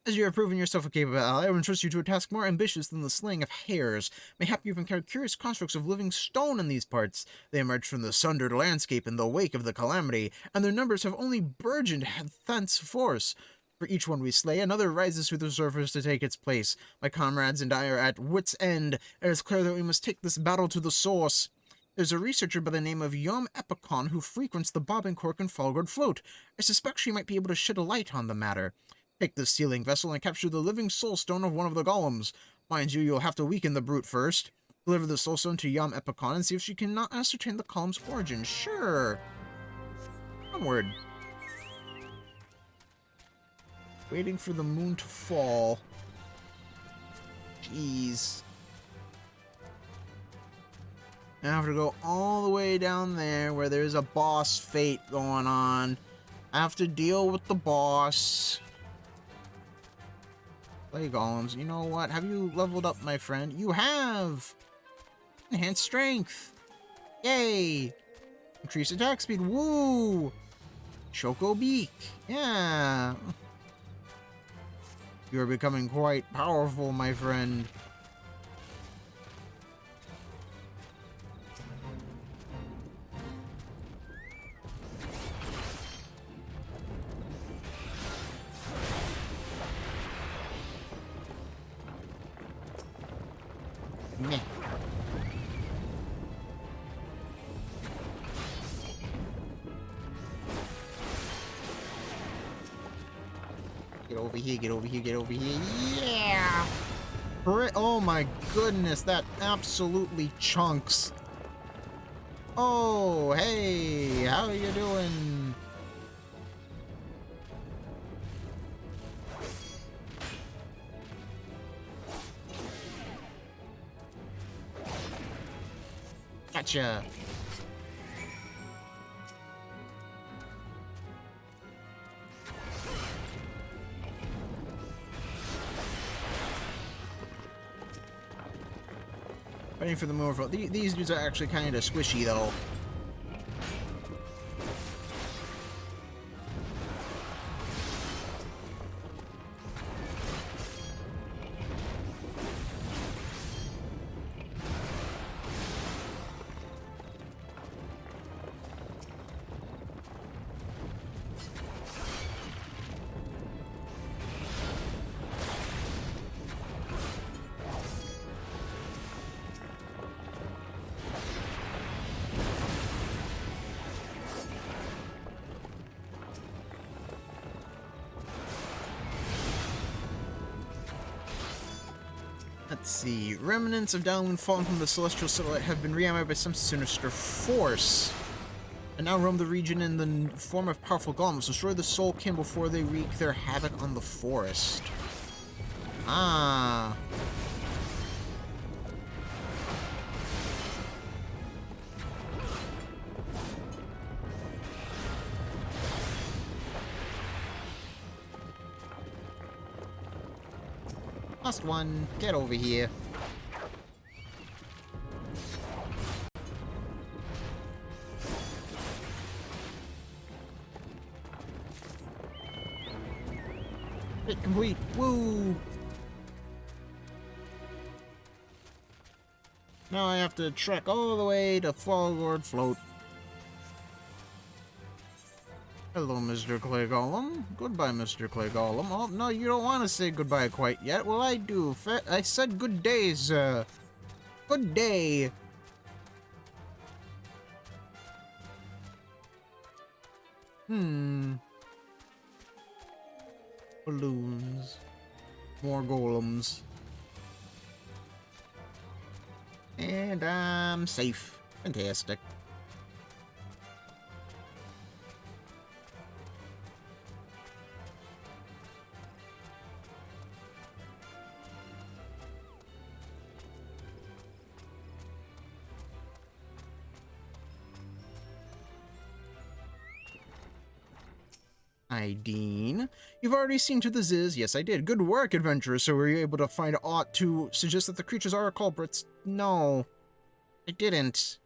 As you have proven yourself a capable ally, I will entrust you to a task more ambitious than the slaying of hares. Mayhap you've encountered curious constructs of living stone in these parts. They emerged from the sundered landscape in the wake of the calamity, and their numbers have only burgeoned thenceforth. For each one we slay, another rises to the surface to take its place. My comrades and I are at wit's end. It is clear that we must take this battle to the source. There's a researcher by the name of Yom Epicon who frequents the bobbing cork and Falgord float. I suspect she might be able to shed a light on the matter. Take this sealing vessel and capture the living soulstone of one of the golems. Mind you, you'll have to weaken the brute first. Deliver the soulstone to Yom Epicon and see if she cannot ascertain the column's origin. Sure. Onward. Waiting for the moon to fall. Jeez. I have to go all the way down there where there's a boss fate going on. I have to deal with the boss. Play golems. You know what? Have you leveled up, my friend? You have! Enhanced strength. Yay! Increased attack speed. Woo! Choco beak. Yeah. You are becoming quite powerful, my friend. Meh. Get over here, get over here, get over here. Yeah! Oh my goodness, that absolutely chunks. Oh, hey, how you doing? Gotcha. Waiting for the move. These dudes are actually kind of squishy, though. Let's see. Remnants of Downwind fallen from the celestial satellite have been reanimated by some sinister force, and now roam the region in the form of powerful golems. Destroy the soul kin before they wreak their havoc on the forest. Ah. Last one. Get over here. Hit complete. Woo! Now I have to trek all the way to Falgord Float. Hello, Mr. Clay Golem. Goodbye, Mr. Clay Golem. Oh, no, you don't want to say goodbye quite yet. Well, I do. I said good day, sir. Good day. Balloons. More golems. And I'm safe. Fantastic. Dean. You've already seen to the Ziz. Yes, I did. Good work, adventurer. So were you able to find aught to suggest that the creatures are culprits? No, I didn't.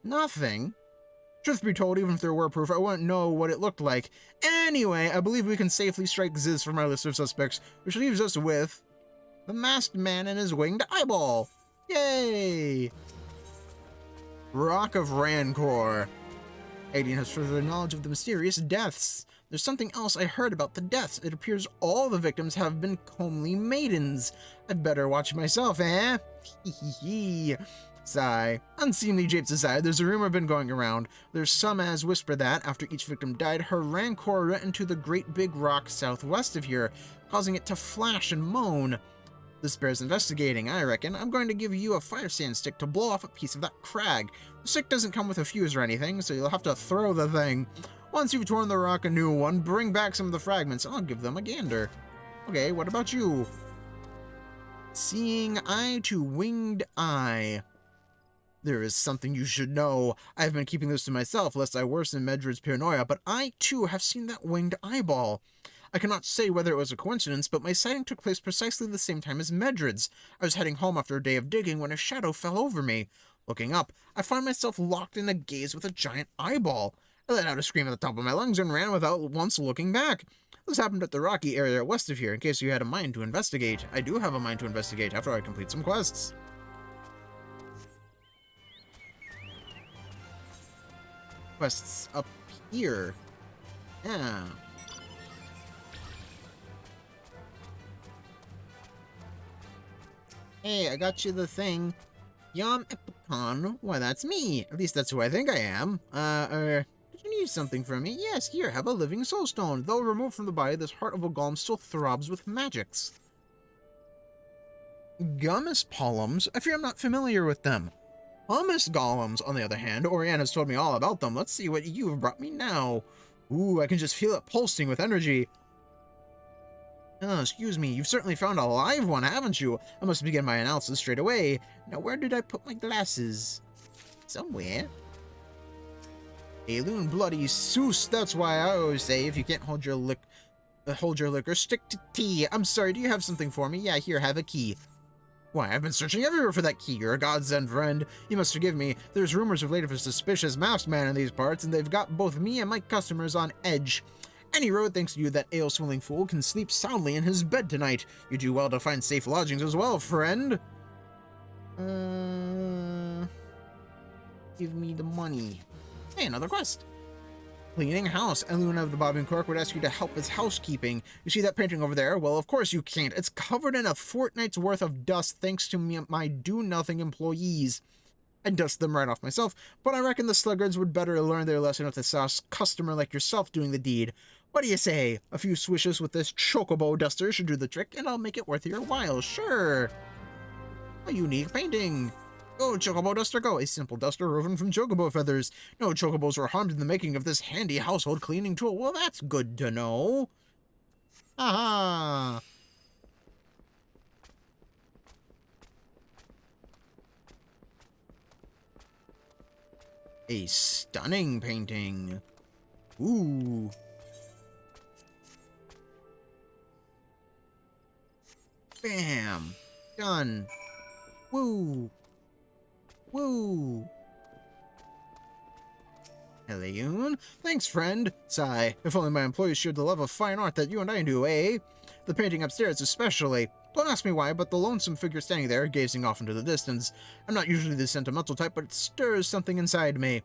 Nothing. Truth be told, even if there were proof, I wouldn't know what it looked like. Anyway, I believe we can safely strike Ziz from our list of suspects, which leaves us with the masked man and his winged eyeball. Yay! Rock of Rancor. Aideen has further knowledge of the mysterious deaths. There's something else I heard about the deaths. It appears all the victims have been comely maidens. I'd better watch myself, eh? Hee. Sigh. Unseemly japes aside, there's a rumor been going around. There's some as whisper that, after each victim died, her rancor went into the great big rock southwest of here, causing it to flash and moan. This bears investigating, I reckon. I'm going to give you a fire sand stick to blow off a piece of that crag. The stick doesn't come with a fuse or anything, so you'll have to throw the thing. Once you've torn the rock a new one, bring back some of the fragments, and I'll give them a gander. Okay, what about you? Seeing eye to winged eye. There is something you should know. I've been keeping this to myself, lest I worsen Medred's paranoia, but I, too, have seen that winged eyeball. I cannot say whether it was a coincidence, but my sighting took place precisely the same time as Medred's. I was heading home after a day of digging when a shadow fell over me. Looking up, I found myself locked in a gaze with a giant eyeball. I let out a scream at the top of my lungs and ran without once looking back. This happened at the rocky area west of here, in case you had a mind to investigate. I do have a mind to investigate after I complete some quests. Quests up here. Yeah. Hey, I got you the thing. Yom Epicon. Why, that's me. At least that's who I think I am. Did you need something from me? Yes, here, have a living soulstone. Though removed from the body, this heart of a golem still throbs with magics. Gummus polems? I fear I'm not familiar with them. Hummus golems, on the other hand, Orianne has told me all about them. Let's see what you've brought me now. Ooh, I can just feel it pulsing with energy. Oh, excuse me, you've certainly found a live one, haven't you? I must begin my analysis straight away. Now, where did I put my glasses? Somewhere. A loon bloody Seuss, that's why I always say, if you can't hold your liquor, stick to tea. I'm sorry, do you have something for me? Yeah, here, have a key. Why, I've been searching everywhere for that key. You're a godsend, friend. You must forgive me. There's rumors of late of a suspicious masked man in these parts, and they've got both me and my customers on edge. Any road, thanks to you, that ale-swilling fool can sleep soundly in his bed tonight. You do well to find safe lodgings as well, friend. Give me the money. Hey, another quest. Cleaning house. Eluna of the Bobbing Cork would ask you to help with housekeeping. You see that painting over there? Well, of course you can't. It's covered in a fortnight's worth of dust thanks to my do-nothing employees. I'd dust them right off myself, but I reckon the sluggards would better learn their lesson with a customer like yourself doing the deed. What do you say? A few swishes with this chocobo duster should do the trick, and I'll make it worth your while. Sure. A unique painting. Go, chocobo duster, go. A simple duster woven from chocobo feathers. No chocobos were harmed in the making of this handy household cleaning tool. Well, that's good to know. Aha. A stunning painting. Ooh. Bam. Done. Woo. Woo. Hello. Thanks, friend. Sigh. If only my employees shared the love of fine art that you and I do, eh? The painting upstairs especially. Don't ask me why, but the lonesome figure standing there, gazing off into the distance. I'm not usually the sentimental type, but it stirs something inside me.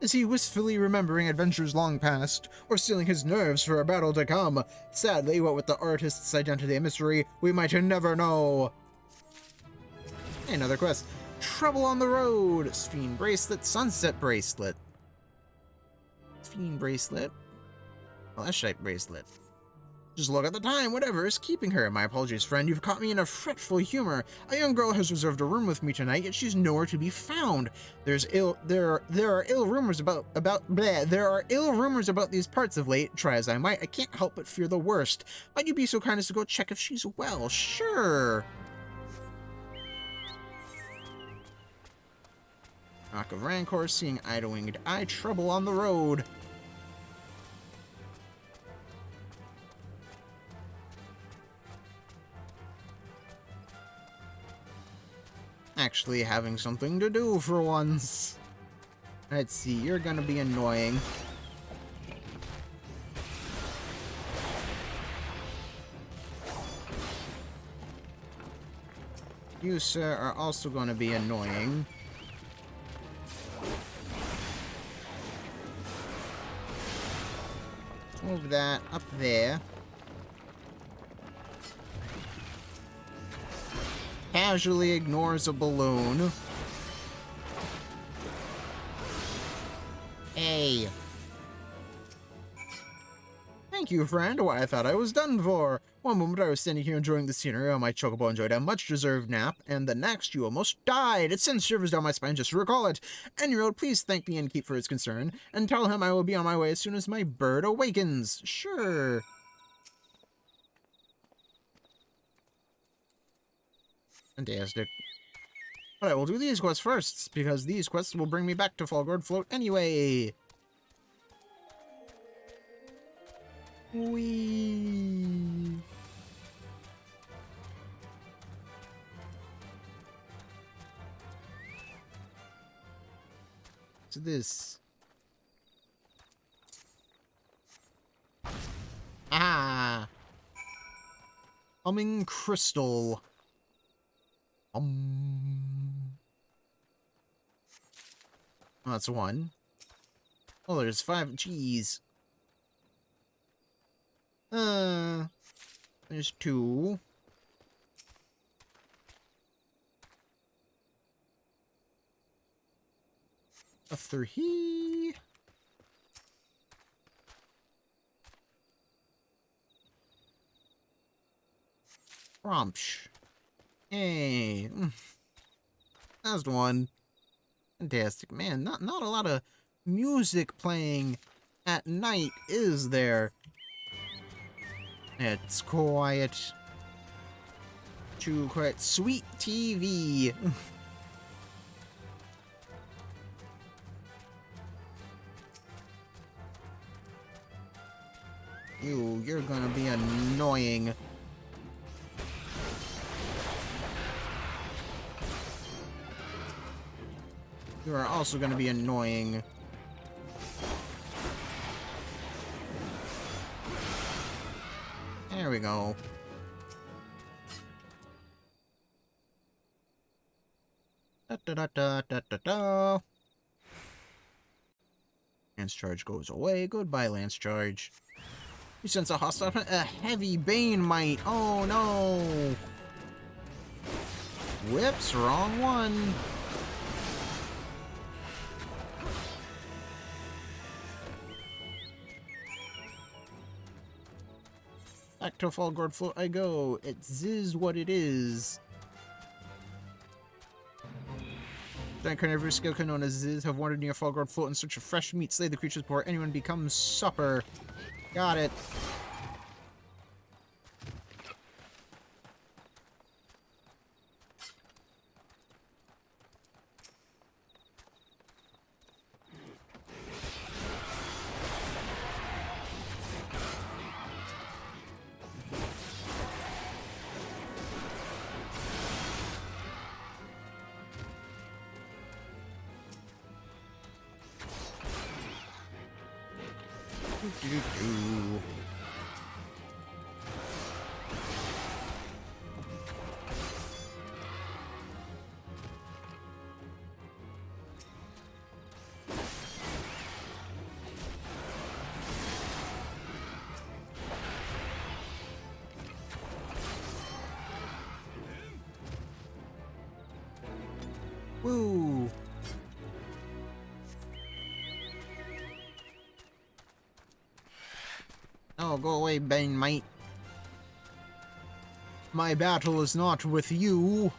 Is he wistfully remembering adventures long past, or steeling his nerves for a battle to come? Sadly, what with the artist's identity a mystery, we might never know. Another quest. Trouble on the road. Sphinx bracelet, sunset bracelet. Sphinx bracelet. Flashlight bracelet. Just look at the time, whatever is keeping her. My apologies, friend. You've caught me in a fretful humor. A young girl has reserved a room with me tonight, yet she's nowhere to be found. There are ill rumors about there are ill rumors about these parts of late. Try as I might, I can't help but fear the worst. Might you be so kind as to go check if she's well? Sure. Rock of Rancor, seeing eye to winged eye, trouble on the road. Actually having something to do for once. Let's see, you're gonna be annoying. You, sir, are also gonna be annoying. Move that up there. Casually ignores a balloon. Hey. Thank you, friend. Why, I thought I was done for. One moment I was standing here enjoying the scenery while my chocobo enjoyed a much-deserved nap, and the next you almost died. It sends shivers down my spine just to recall it. Anyroad, please thank the innkeep for his concern, and tell him I will be on my way as soon as my bird awakens. Sure. Fantastic. But I will do these quests first, because these quests will bring me back to Fallgourd Float anyway. Whee! What's this? Ah! Humming crystal. Oh, that's one. Oh, there's 5. Jeez. There's 2. A 3. Rompsh. Hey. Last one. Fantastic. Man, not a lot of music playing at night, is there? It's quiet. Too quiet. Sweet TV. You're gonna be annoying. You are also gonna be annoying. There we go. Da da da da da da da. Lance charge goes away. Goodbye, Lance charge. You sense a hostile, a heavy bane might. Oh no! Whoops, wrong one. Back to Fallgourd Float I go. It's what it is. Giant carnivorous skeleton known as Ziz have wandered near Fallgourd Float in search of fresh meat. Slay the creatures before anyone becomes supper. Got it. Woo! Oh, go away, Bane Mate. My battle is not with you.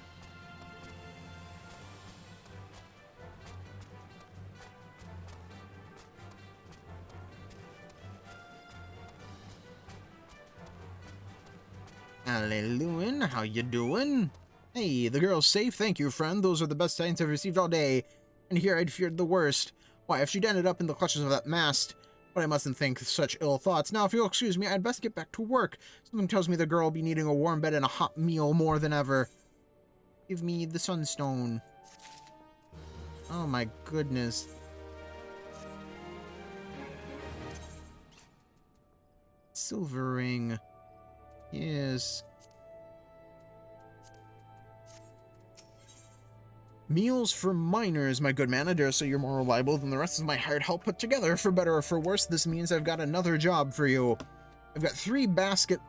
Hallelujah, how you doing? Hey, the girl's safe, thank you, friend. Those are the best signs I've received all day. And here I'd feared the worst. Why, if she'd ended up in the clutches of that mast. But I mustn't think such ill thoughts. Now, if you'll excuse me, I'd best get back to work. Something tells me the girl will be needing a warm bed and a hot meal more than ever. Give me the sunstone. Oh my goodness. Silver ring. Yes. Meals for miners, my good man. I dare say you're more reliable than the rest of my hired help put together. For better or for worse, this means I've got another job for you. I've got 3 basket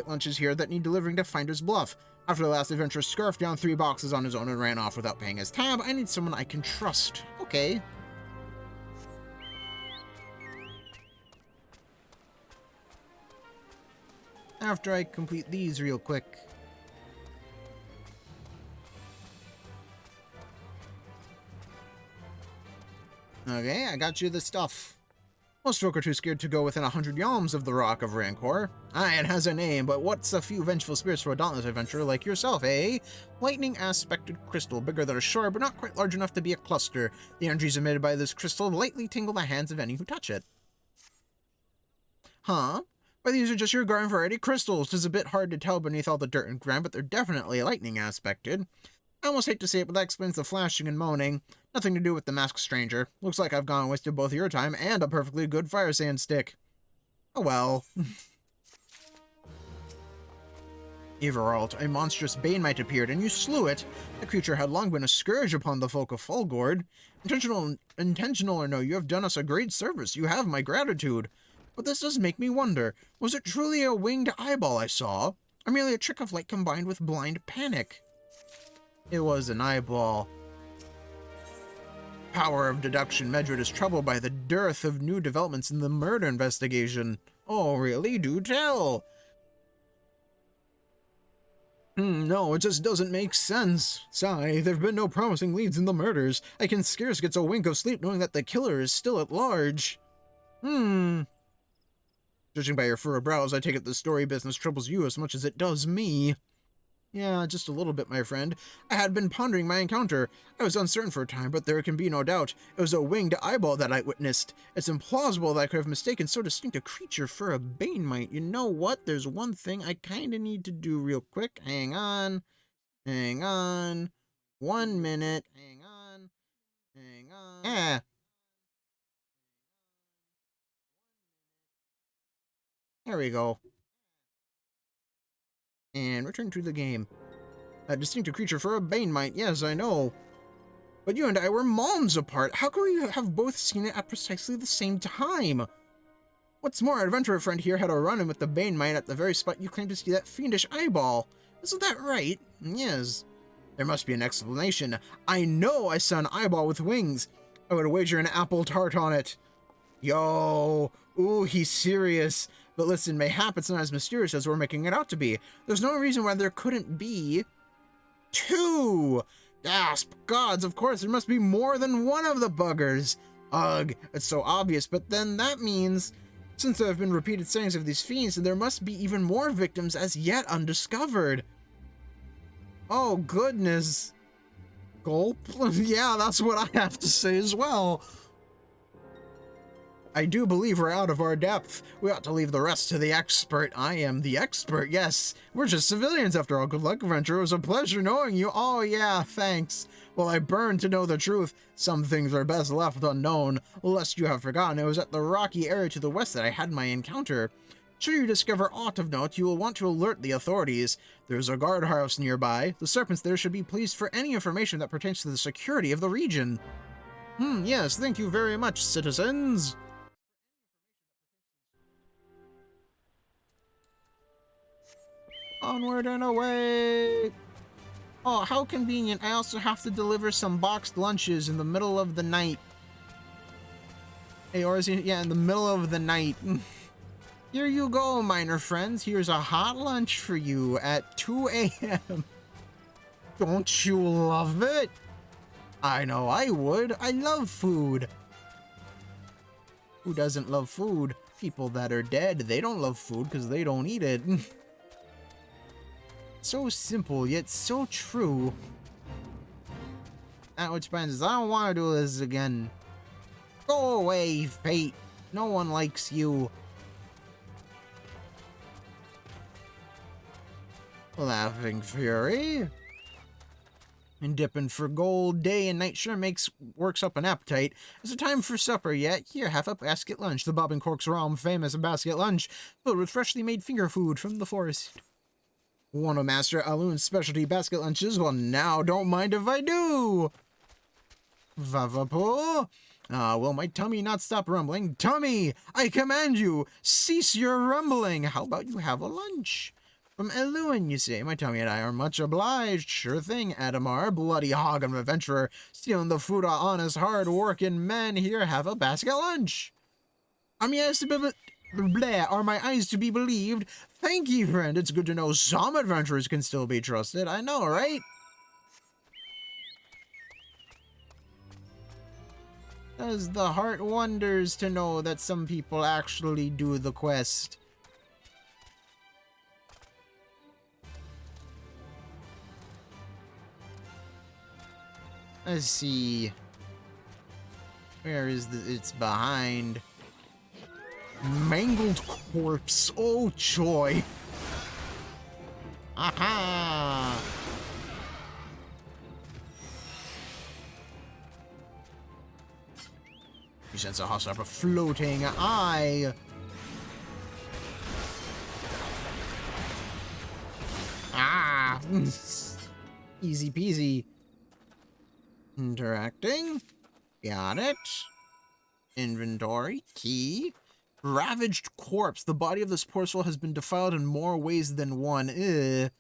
lunches here that need delivering to Finder's Bluff. After the last adventurer scarfed down 3 boxes on his own and ran off without paying his tab, I need someone I can trust. Okay. After I complete these real quick. Okay, I got you the stuff. Most folk are too scared to go within 100 yalms of the Rock of Rancor. Aye, it has a name, but what's a few vengeful spirits for a dauntless adventurer like yourself, eh? Lightning aspected crystal, bigger than a shore, but not quite large enough to be a cluster. The energies emitted by this crystal lightly tingle the hands of any who touch it. Huh? But these are just your garden variety crystals. 'Tis a bit hard to tell beneath all the dirt and grime, but they're definitely lightning aspected. I almost hate to say it, but that explains the flashing and moaning. Nothing to do with the masked stranger. Looks like I've gone and wasted both your time and a perfectly good fire sand stick. Oh well. Everalt, a monstrous Banemite appeared, and you slew it. The creature had long been a scourge upon the folk of Fulgord. Intentional or no, you have done us a great service. You have my gratitude. But this does make me wonder, was it truly a winged eyeball I saw? Or merely a trick of light combined with blind panic? It was an eyeball. Power of deduction. Medred is troubled by the dearth of new developments in the murder investigation. Oh, really? Do tell. No, it just doesn't make sense. Sigh, there've been no promising leads in the murders. I can scarce get a wink of sleep knowing that the killer is still at large. Judging by your furrowed brows, I take it the story business troubles you as much as it does me. Yeah, just a little bit, my friend. I had been pondering my encounter. I was uncertain for a time, but there can be no doubt. It was a winged eyeball that I witnessed. It's implausible that I could have mistaken so distinct a creature for a Banemite. You know what? There's one thing I kinda need to do real quick. Hang on. Hang on. 1 minute. Hang on. Hang on. Yeah. There we go. And return to the game. A distinctive creature for a Banemite, yes, I know. But you and I were moms apart. How could we have both seen it at precisely the same time? What's more, our adventurer friend here had a run-in with the Banemite at the very spot you claimed to see that fiendish eyeball. Isn't that right? Yes. There must be an explanation. I know I saw an eyeball with wings. I would wager an apple tart on it. Yo, ooh, he's serious. But listen, mayhap it's not as mysterious as we're making it out to be. There's no reason why there couldn't be 2! Gasp! Gods, of course, there must be more than one of the buggers! Ugh, it's so obvious, but then that means, since there have been repeated sightings of these fiends, then there must be even more victims as yet undiscovered. Oh, goodness. Gulp? Yeah, that's what I have to say as well. I do believe we're out of our depth. We ought to leave the rest to the expert. I am the expert, yes. We're just civilians after all. Good luck, adventurer. It was a pleasure knowing you. Oh, yeah, thanks. Well, I burn to know the truth. Some things are best left unknown. Lest you have forgotten, it was at the rocky area to the west that I had my encounter. Should you discover aught of note, you will want to alert the authorities. There's a guardhouse nearby. The serpents there should be pleased for any information that pertains to the security of the region. Yes, thank you very much, citizens. Onward and away! Oh, how convenient. I also have to deliver some boxed lunches in the middle of the night. Hey, or is he? Yeah, in the middle of the night. Here you go, minor friends. Here's a hot lunch for you at 2 a.m. Don't you love it? I know I would. I love food. Who doesn't love food? People that are dead, they don't love food because they don't eat it. So simple, yet so true. That which binds us. I don't want to do this again. Go away, fate. No one likes you. Laughing Fury. And dipping for gold day and night sure works up an appetite. Is it time for supper yet? Here, have a basket lunch. The Bob and Cork's Realm famous basket lunch, filled with freshly made finger food from the forest. One of Master Alun's specialty basket lunches. Well, now don't mind if I do. Vavapo. Will my tummy not stop rumbling? Tummy, I command you, cease your rumbling. How about you have a lunch? From Elwyn, you say. My tummy and I are much obliged. Sure thing, Adamar, bloody hog of an adventurer, stealing the food of honest, hard-working men. Here, have a basket lunch. Yes, bleh, are my eyes to be believed? Thank you, friend. It's good to know some adventurers can still be trusted. I know, right? Does the heart wonders to know that some people actually do the quest. Let's see. Where is it's behind. Mangled corpse. Oh, joy. Aha! You sense a hostile floating eye. Ah! Easy peasy. Interacting. Got it. Inventory. Key. Ravaged corpse. The body of this poor soul has been defiled in more ways than one. Ugh.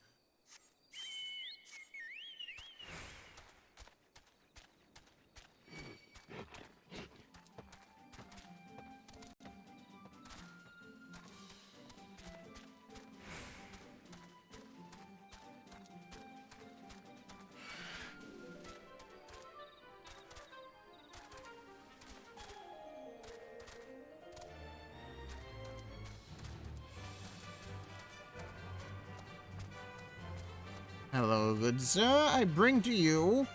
Hello, good sir. I bring to you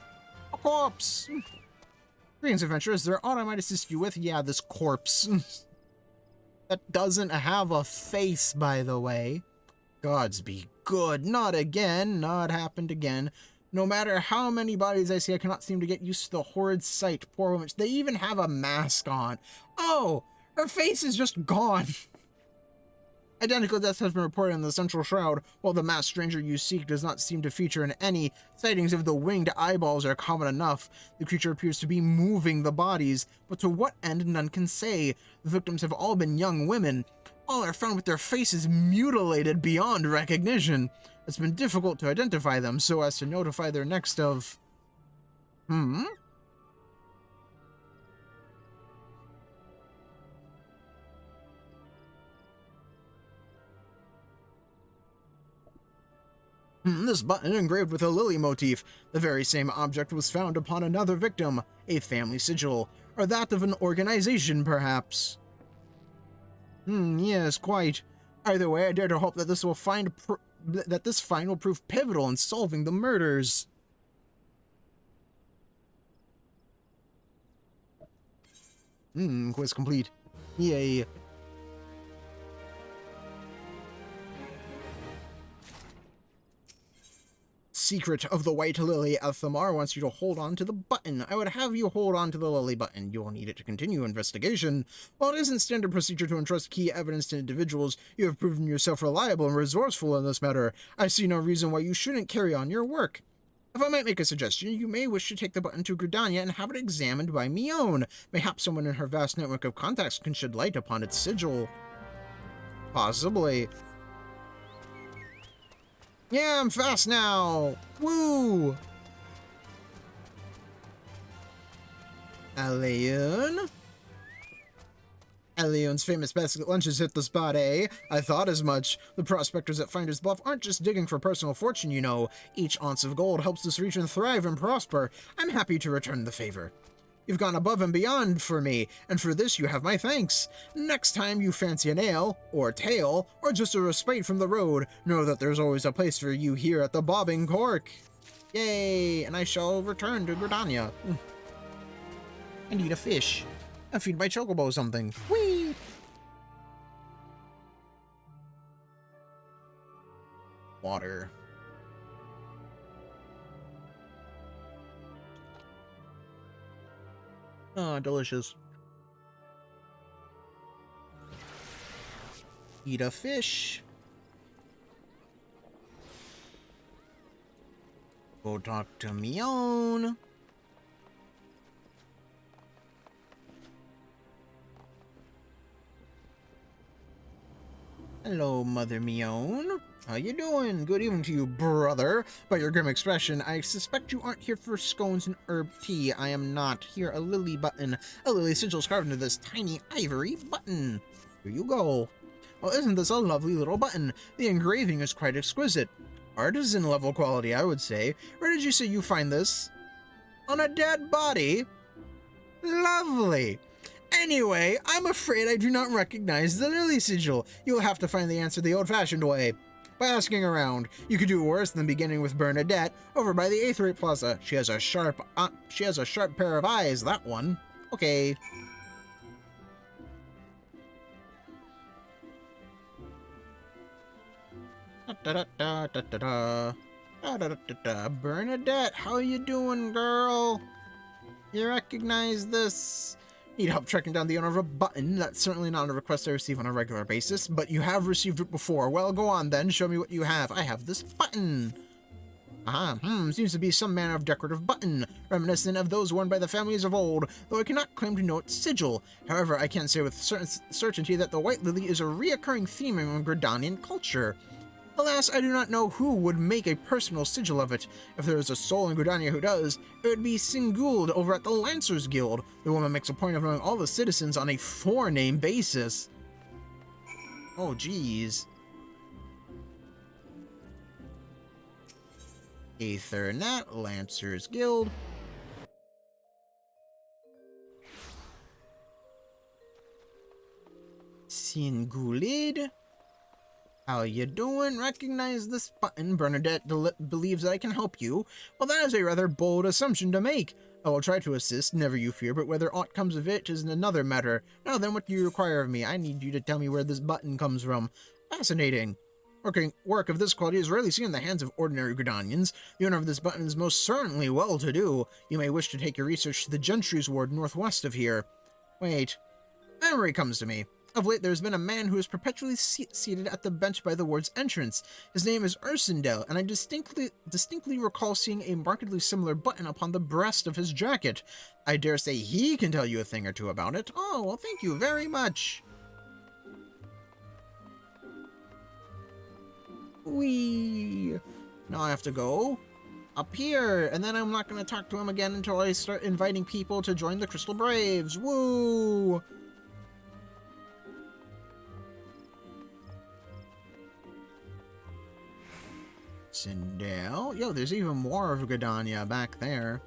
a corpse. Greetings, adventurers. There aught I might assist you with? Yeah, this corpse. That doesn't have a face, by the way. Gods be good. Not again. Not happened again. No matter how many bodies I see, I cannot seem to get used to the horrid sight. Poor woman. They even have a mask on. Oh, her face is just gone. Identical deaths have been reported in the Central Shroud, while the masked stranger you seek does not seem to feature in any. Sightings of the winged eyeballs are common enough. The creature appears to be moving the bodies, but to what end none can say. The victims have all been young women. All are found with their faces mutilated beyond recognition. It's been difficult to identify them so as to notify their next of... This button engraved with a lily motif. The very same object was found upon another victim, a family sigil, or that of an organization, perhaps. Yes, quite. Either way, I dare to hope that this will find that this find will prove pivotal in solving the murders. Quest complete. Yay. Secret of the White Lily. Athamar wants you to hold on to the button. I would have you hold on to the lily button. You will need it to continue investigation. While it isn't standard procedure to entrust key evidence to individuals, you have proven yourself reliable and resourceful in this matter. I see no reason why you shouldn't carry on your work. If I might make a suggestion, you may wish to take the button to Gridania and have it examined by Mione. Mayhaps someone in her vast network of contacts can shed light upon its sigil. Possibly. Yeah, I'm fast now! Woo! Alayun? Leon's famous basket lunches hit the spot, eh? I thought as much. The prospectors at Finder's Bluff aren't just digging for personal fortune, you know. Each ounce of gold helps this region thrive and prosper. I'm happy to return the favor. You've gone above and beyond for me, and for this you have my thanks. Next time you fancy a nail, or tail, or just a respite from the road, know that there's always a place for you here at the Bobbing Cork. Yay, and I shall return to Gridania. I need a fish. I feed my chocobo something. Whee! Water. Oh, delicious. Eat a fish. Go talk to Mion. Hello, Mother Mion. How you doing? Good evening to you, brother. By your grim expression, I suspect you aren't here for scones and herb tea. I am not. Here, a lily button. A lily sigil carved into this tiny ivory button. Here you go. Well, isn't this a lovely little button? The engraving is quite exquisite. Artisan level quality, I would say. Where did you say you find this? On a dead body? Lovely. Anyway, I'm afraid I do not recognize the lily sigil. You'll have to find the answer the old-fashioned way. By asking around. You could do worse than beginning with Bernadette over by the Aetherite Plaza. She has a sharp pair of eyes, that one. Okay. Bernadette, how you doing, girl? You recognize this? Need help tracking down the owner of a button? That's certainly not a request I receive on a regular basis, but you have received it before. Well, go on then, show me what you have. I have this button. Seems to be some manner of decorative button, reminiscent of those worn by the families of old, though I cannot claim to know its sigil. However, I can say with certainty that the white lily is a reoccurring theme in Gridanian culture. Alas, I do not know who would make a personal sigil of it. If there is a soul in Gridania who does, it would be Singuld over at the Lancers Guild. The woman makes a point of knowing all the citizens on a four-name basis. Oh, geez. Aethernet, Lancers Guild. Singulid. How you doing? Recognize this button. Bernadette believes that I can help you. Well, that is a rather bold assumption to make. I will try to assist, never you fear, but whether aught comes of it is another matter. Now then, what do you require of me? I need you to tell me where this button comes from. Fascinating. Work of this quality is rarely seen in the hands of ordinary Gridanians. The owner of this button is most certainly well-to-do. You may wish to take your research to the Gentry's Ward northwest of here. Wait. Memory comes to me. Of late, there has been a man who is perpetually seated at the bench by the ward's entrance. His name is Ursendel, and I distinctly recall seeing a markedly similar button upon the breast of his jacket. I dare say he can tell you a thing or two about it. Oh, well, thank you very much. Whee! Now I have to go up here, and then I'm not going to talk to him again until I start inviting people to join the Crystal Braves. Woo! Sindel? Yo, there's even more of Gridania back there.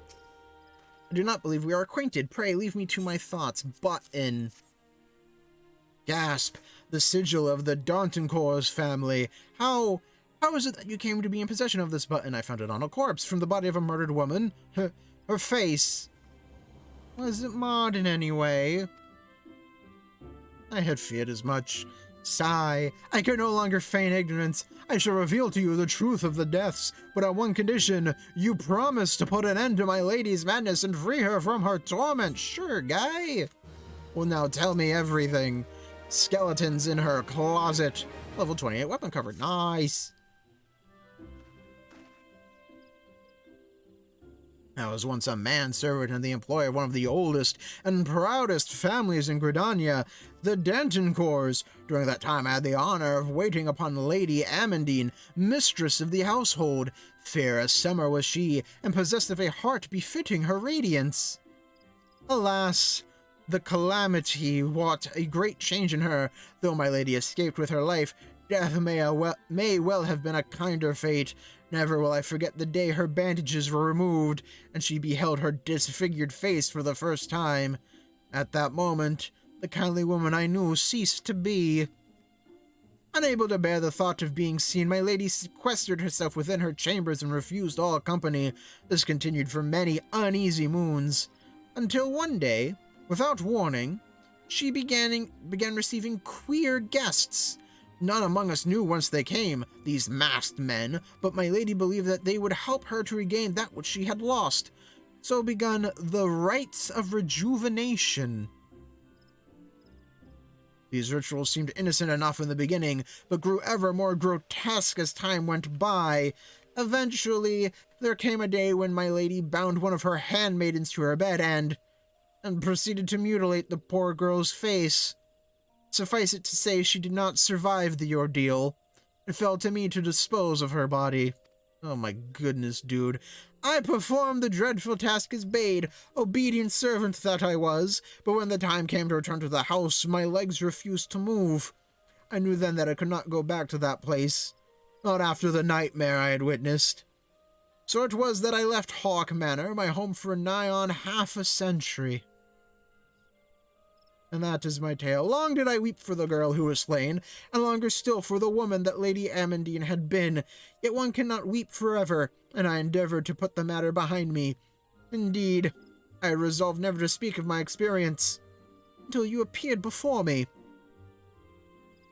I do not believe we are acquainted. Pray, leave me to my thoughts. Button. Gasp! The sigil of the Dantoncourt's family. How is it that you came to be in possession of this button? I found it on a corpse from the body of a murdered woman. Her face. Was it marred in any way? I had feared as much. Sigh. I can no longer feign ignorance. I shall reveal to you the truth of the deaths, but on one condition. You promise to put an end to my lady's madness and free her from her torment. Sure, guy. Well, now tell me everything. Skeletons in her closet. Level 28 weapon cover. Nice. I was once a manservant in the employ of one of the oldest and proudest families in Gridania, the Dantoncourts. During that time I had the honor of waiting upon Lady Amandine, mistress of the household. Fair as summer was she, and possessed of a heart befitting her radiance. Alas, the calamity wrought a great change in her. Though my lady escaped with her life, death may well have been a kinder fate. Never will I forget the day her bandages were removed, and she beheld her disfigured face for the first time. At that moment, the kindly woman I knew ceased to be. Unable to bear the thought of being seen, my lady sequestered herself within her chambers and refused all company. This continued for many uneasy moons, until one day, without warning, she began receiving queer guests. None among us knew whence they came, these masked men, but my lady believed that they would help her to regain that which she had lost. So begun the rites of rejuvenation. These rituals seemed innocent enough in the beginning, but grew ever more grotesque as time went by. Eventually, there came a day when my lady bound one of her handmaidens to her bed and proceeded to mutilate the poor girl's face. Suffice it to say, she did not survive the ordeal. It fell to me to dispose of her body. Oh my goodness, dude. I performed the dreadful task as bade, obedient servant that I was, but when the time came to return to the house, my legs refused to move. I knew then that I could not go back to that place, not after the nightmare I had witnessed. So it was that I left Hawk Manor, my home for nigh on half a century. And that is my tale. Long did I weep for the girl who was slain, and longer still for the woman that Lady Amandine had been. Yet one cannot weep forever, and I endeavored to put the matter behind me. Indeed, I resolved never to speak of my experience, until you appeared before me.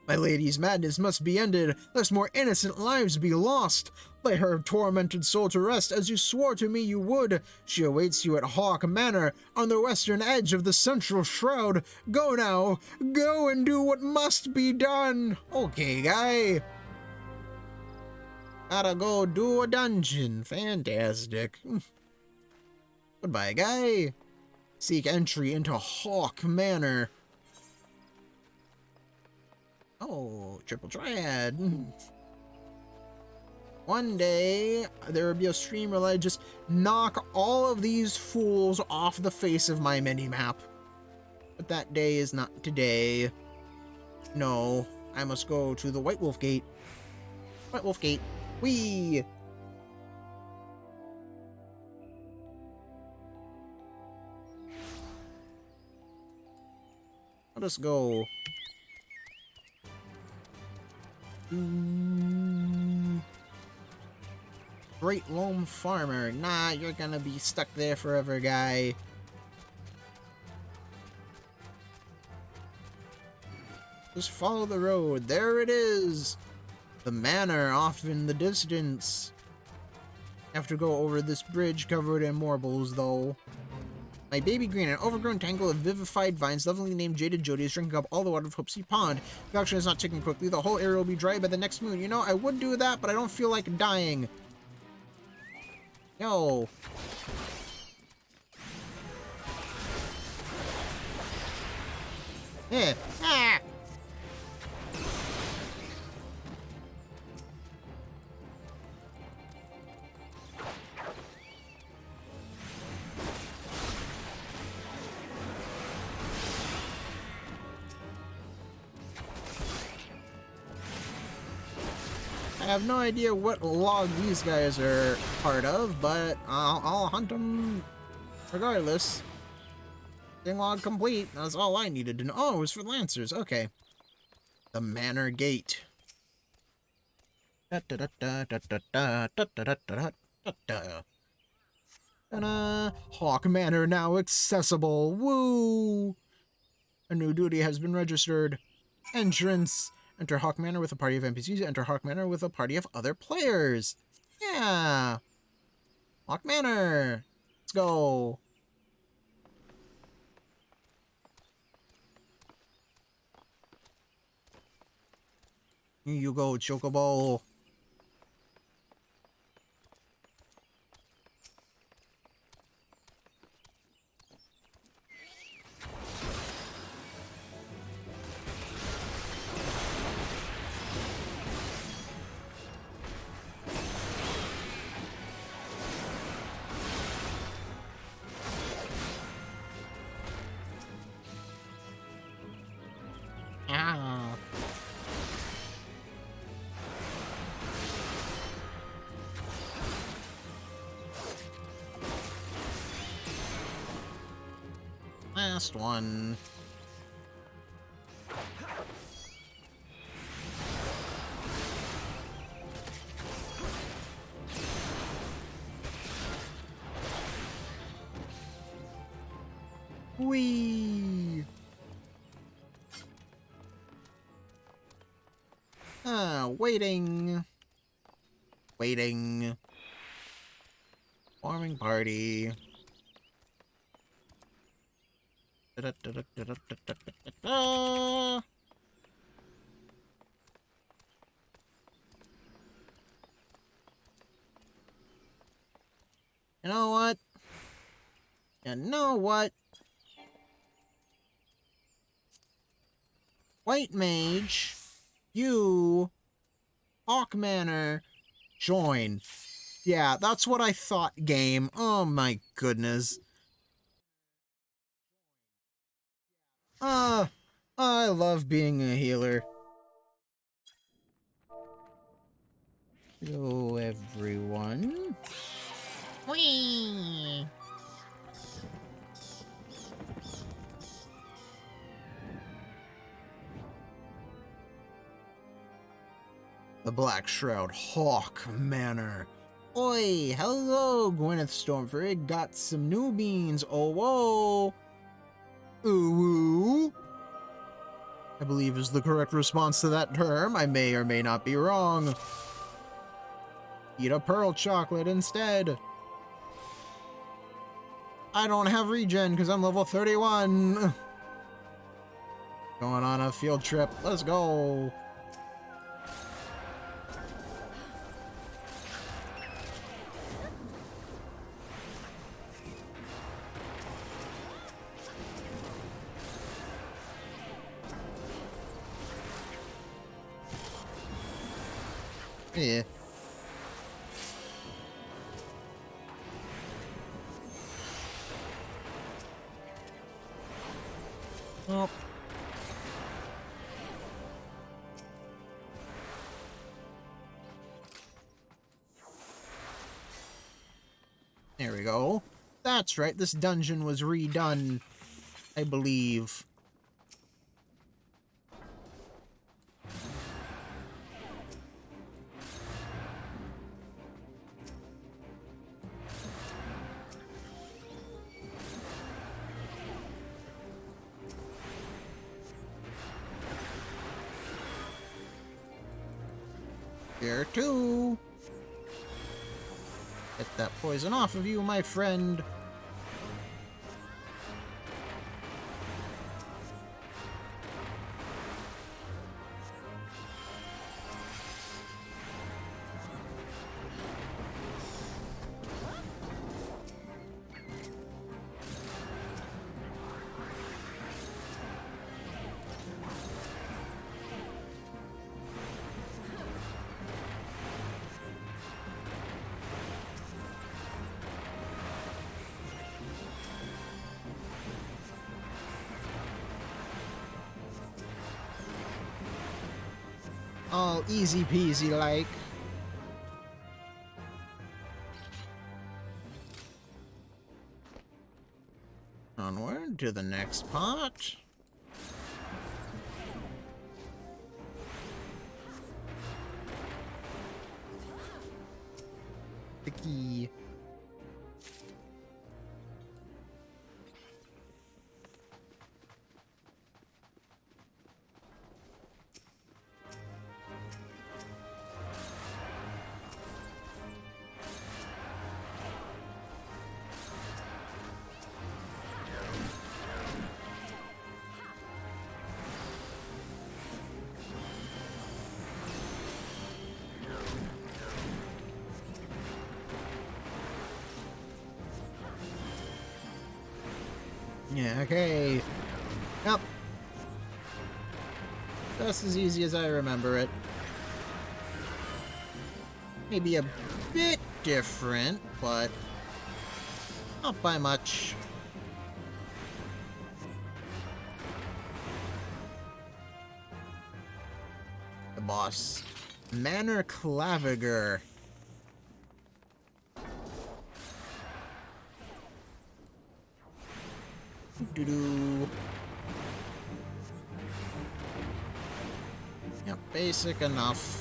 My lady's madness must be ended, lest more innocent lives be lost. Lay her tormented soul to rest, as you swore to me you would. She awaits you at Hawk Manor, on the western edge of the central shroud. Go now, go and do what must be done. Okay, guy. Gotta go do a dungeon. Fantastic. Goodbye, guy. Seek entry into Hawk Manor. Oh, triple triad. One day, there will be a stream where I just knock all of these fools off the face of my mini-map. But that day is not today. No, I must go to the White Wolf Gate. White Wolf Gate. Whee! Let us go. Great Loam Farmer. Nah, you're gonna be stuck there forever, guy. Just follow the road. There it is. The manor off in the distance. Have to go over this bridge covered in marbles, though. My baby green, an overgrown tangle of vivified vines, lovingly named Jaded Jody, is drinking up all the water of Hoopsie Pond. If action is not taken quickly, the whole area will be dry by the next moon. You know, I would do that, but I don't feel like dying. Yo. Yeah. Ah. I have no idea what log these guys are part of, but I'll hunt them regardless. Thing log complete. That's all I needed to know. Oh, it was for Lancers. Okay. The Manor Gate. Hawk Manor now accessible. Woo! A new duty has been registered. Entrance. Enter Hawk Manor with a party of NPCs. Enter Hawk Manor with a party of other players. Yeah. Hawk Manor. Let's go. Here you go, Chocobo. last one. Whee! Waiting. Waiting. Forming party. Da-da-da-da-da-da-da-da-da. You know what? You know what? White Mage, you, Hawk Manor, join. Yeah, that's what I thought, game. Oh my goodness. I love being a healer. Hello, everyone. Whee! The Black Shroud Hawk Manor. Oi, hello, Gwyneth Stormford. Got some new beans. Oh, whoa. Ooh. I believe is the correct response to that term. I may or may not be wrong. Eat a pearl chocolate instead. I don't have regen because I'm level 31. Going on a field trip. Let's go. Yeah. Oh. There we go. That's right, this dungeon was redone, I believe. Here too. Get that poison off of you, my friend. All easy peasy like. Onward to the next pot. The key. Yeah, okay. Yep. Just as easy as I remember it. Maybe a bit different, but not by much. The boss. Manor Claviger. Doo-doo. Yep, basic enough.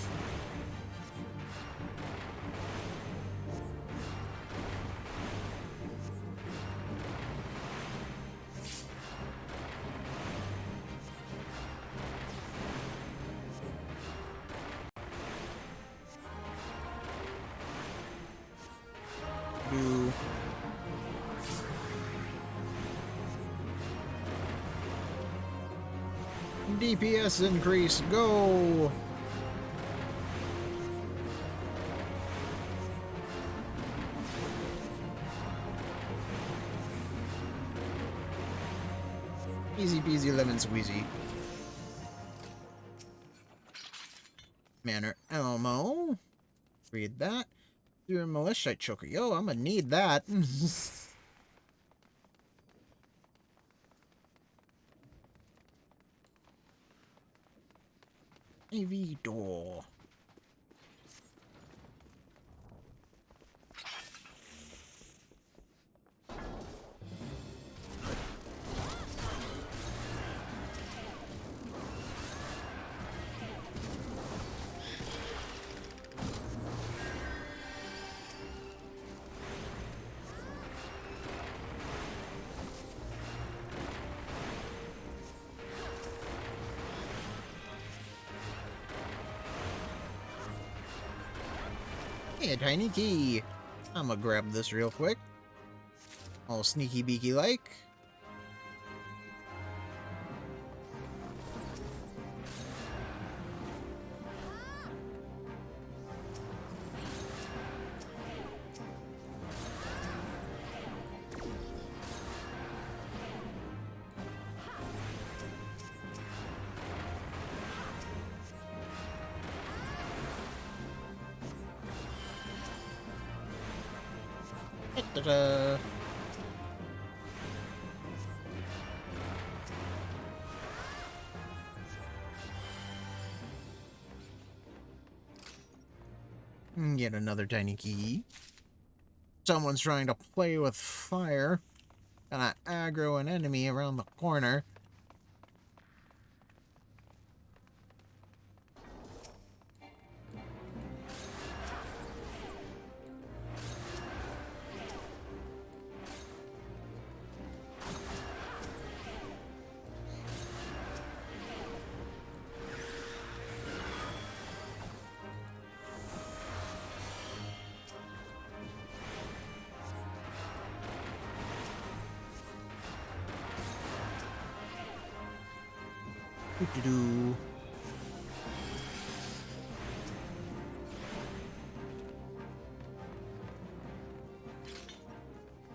Do. DPS increase, go! Easy peasy lemon squeezy. Manor Elmo. Read that. Do a militia choker. Yo, I'm gonna need that. AV door. Hey, a tiny key. I'm gonna grab this real quick. All sneaky beaky like. Ta-da. Get another tiny key. Someone's trying to play with fire. Gonna aggro an enemy around the corner. Doo-doo-doo.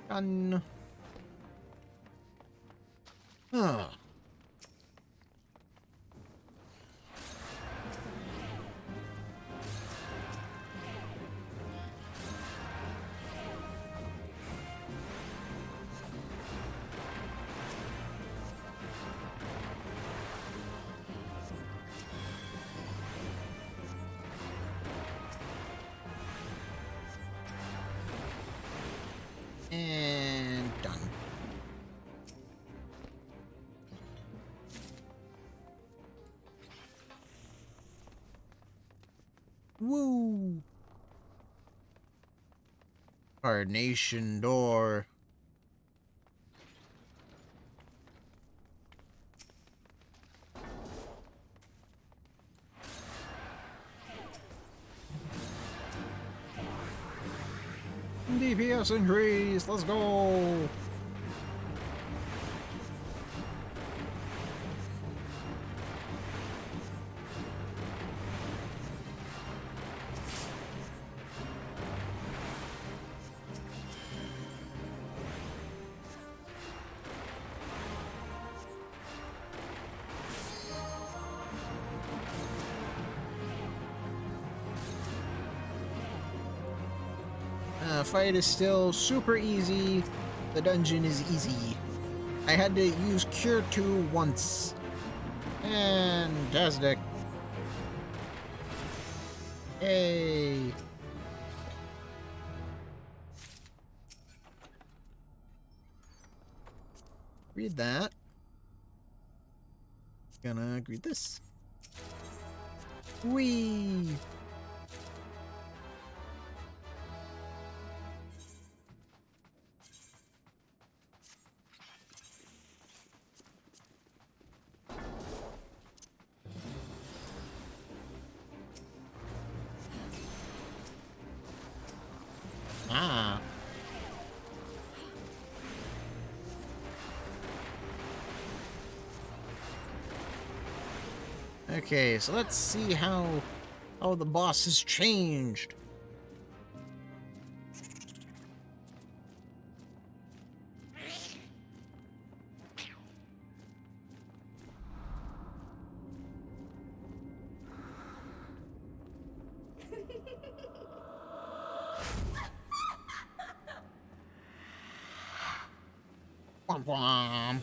Done. Huh. And done. Woo! Carnation door. DPS increase, let's go! Fight is still super easy. The dungeon is easy. I had to use Cure 2 once. Fantastic. Hey. Read that. Gonna read this. Whee! Ah. Okay, so let's see how the boss has changed. Womp womp.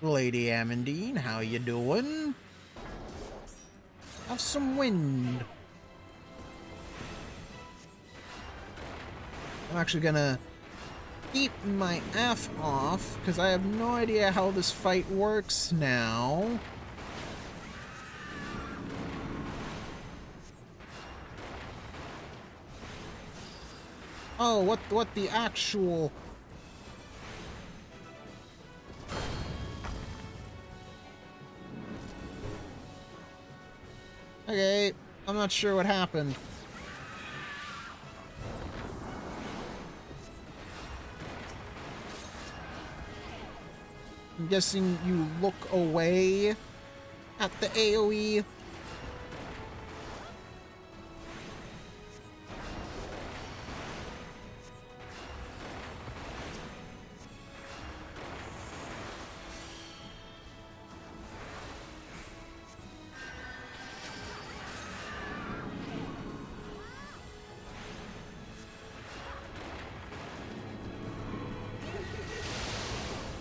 Lady Amandine, how you doing? Have some wind. I'm actually gonna keep my F off, because I have no idea how this fight works now. Oh, what the actual... Okay, I'm not sure what happened. I'm guessing you look away at the AoE.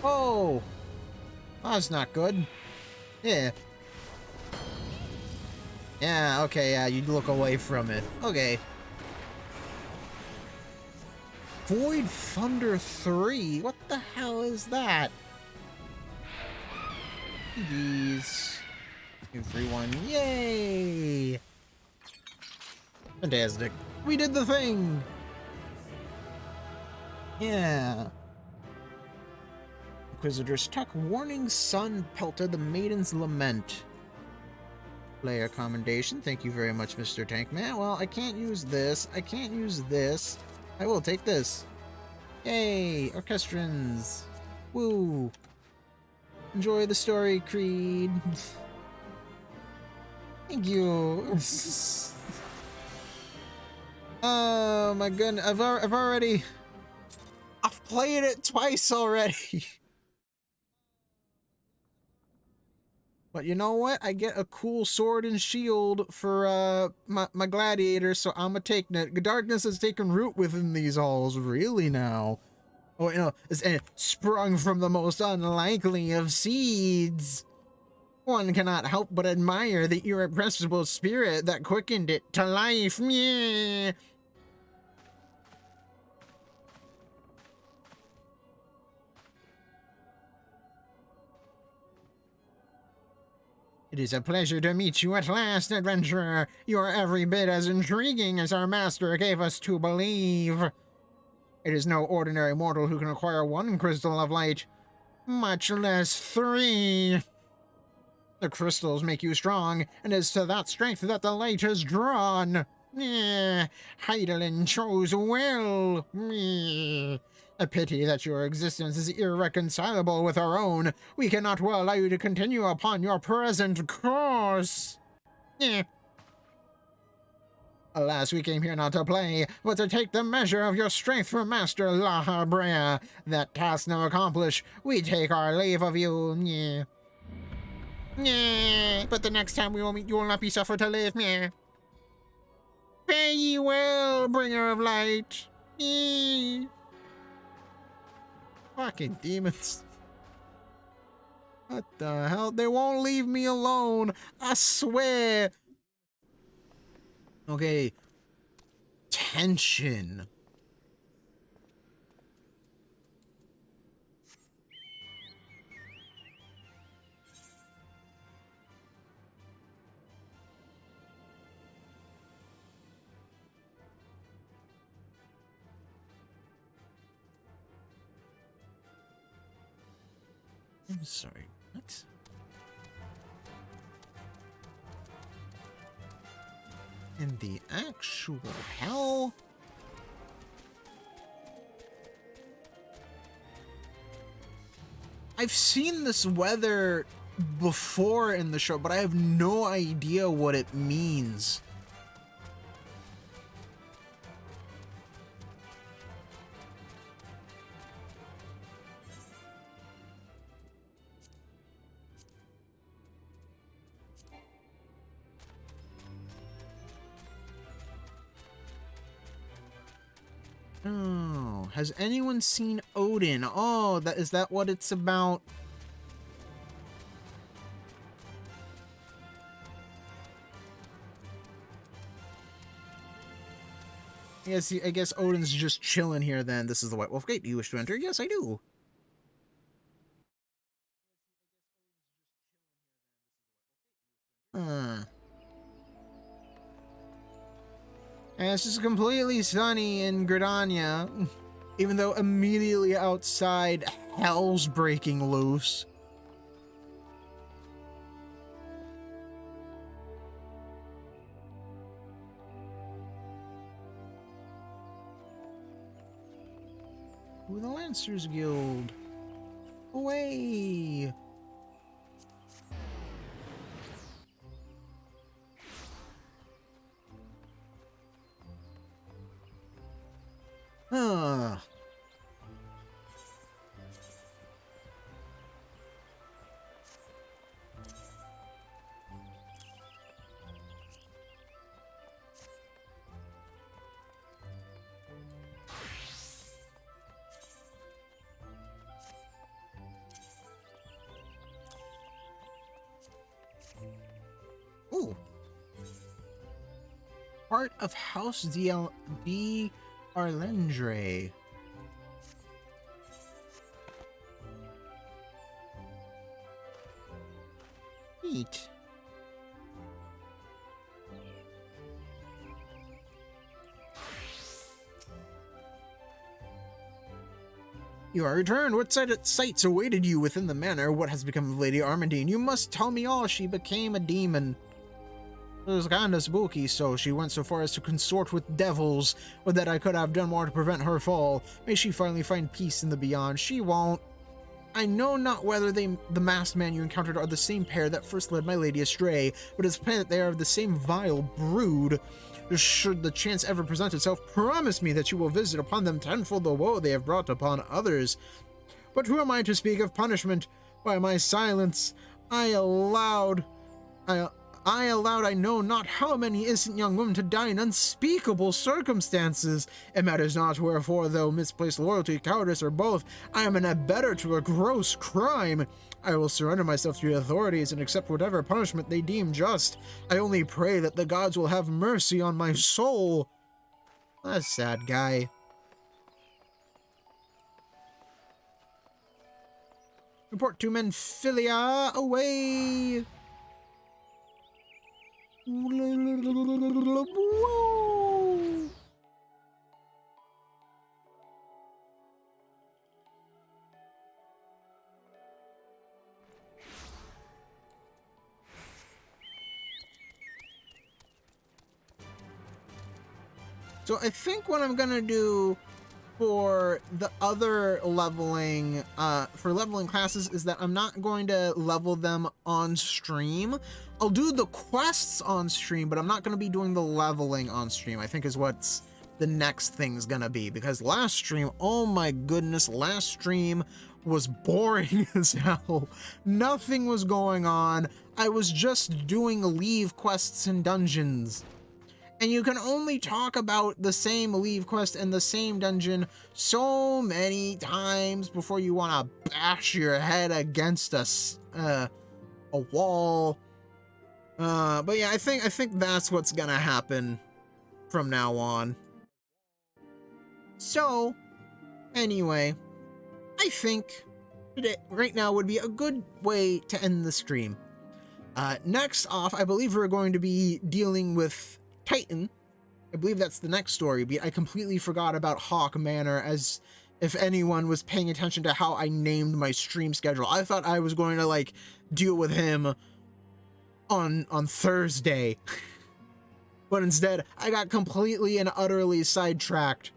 Oh! That's not good. Yeah. Yeah, okay, yeah, you look away from it. Okay. Void Thunder 3? What the hell is that? Jeez. 2-3-1. Yay! Fantastic. We did the thing! Yeah. Inquisitor's Tuck. Warning Sun Pelter, the Maiden's Lament. Player commendation. Thank you very much, Mr. Tankman. Well, I can't use this. I can't use this. I will take this. Yay! Orchestrons. Woo! Enjoy the story, Creed. Thank you. Oh my goodness. I've played it twice already. But you know what? I get a cool sword and shield for my gladiator, so I'ma take it. Darkness has taken root within these halls, really now. Oh, you know, it's sprung from the most unlikely of seeds. One cannot help but admire the irrepressible spirit that quickened it to life. Yeah. It is a pleasure to meet you at last, adventurer. You are every bit as intriguing as our master gave us to believe. It is no ordinary mortal who can acquire one crystal of light, much less 3. The crystals make you strong, and it is to that strength that the light is drawn. Heidelin chose well. A pity that your existence is irreconcilable with our own. We cannot well allow you to continue upon your present course. Alas, we came here not to play, but to take the measure of your strength from Master La Habrea. That task now accomplished, we take our leave of you. But the next time we will meet, you will not be suffered to live. Fare ye well, bringer of light. Fucking demons. What the hell? They won't leave me alone. I swear. Okay. Tension. I'm sorry, what? In the actual hell? I've seen this weather before in the show, but I have no idea what it means. Oh, has anyone seen Odin? Oh, is that what it's about? Yes, I guess Odin's just chilling here then. This is the White Wolf Gate. Do you wish to enter? Yes, I do. Huh. And it's just completely sunny in Gridania, even though immediately outside, hell's breaking loose. Ooh, the Lancers Guild. Away! Huh. Ooh. Part of House D. Arlendre. Neat. You are returned. What sights awaited you within the manor? What has become of Lady Armandine? You must tell me all. She became a demon. It was kinda spooky, so she went so far as to consort with devils, or that I could have done more to prevent her fall. May she finally find peace in the beyond. She won't. I know not whether the masked man you encountered are the same pair that first led my lady astray, but it's plain that they are of the same vile brood. Should the chance ever present itself, promise me that you will visit upon them tenfold the woe they have brought upon others. But who am I to speak of punishment? By my silence, I allowed I know not how many innocent young women to die in unspeakable circumstances. It matters not wherefore, though misplaced loyalty, cowardice, or both, I am an abettor to a gross crime. I will surrender myself to the authorities and accept whatever punishment they deem just. I only pray that the gods will have mercy on my soul. That's a sad guy. Report to Menphilia, away! Whoa. So I think what I'm gonna do for the other leveling, for leveling classes is that I'm not going to level them on stream. I'll do the quests on stream, but I'm not going to be doing the leveling on stream, I think is what's the next thing's gonna be. Because last stream, oh my goodness, last stream was boring as hell. Nothing was going on. I was just doing leave quests and dungeons. And you can only talk about the same leave quest and the same dungeon so many times before you want to bash your head against a wall. But yeah, I think that's what's gonna happen from now on. So, anyway, I think today, right now would be a good way to end the stream. Next off, I believe we're going to be dealing with Titan. I believe that's the next story beat. I completely forgot about Hawk Manor, as if anyone was paying attention to how I named my stream schedule. I thought I was going to like deal with him on Thursday. But instead, I got completely and utterly sidetracked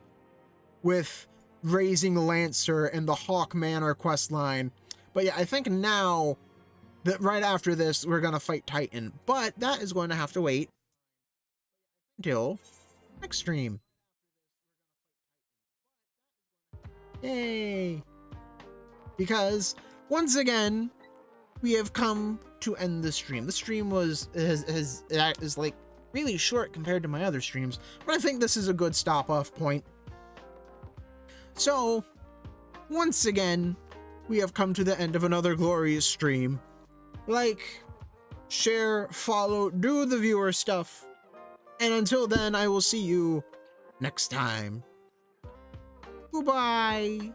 with raising Lancer and the Hawk Manor quest line. But yeah, I think now that right after this, we're gonna fight Titan. But that is going to have to wait until next stream. Yay! Because once again, we have come to end the stream. The stream is like really short compared to my other streams, but I think this is a good stop-off point. So, once again, we have come to the end of another glorious stream. Like, share, follow, do the viewer stuff. And until then, I will see you next time. Goodbye!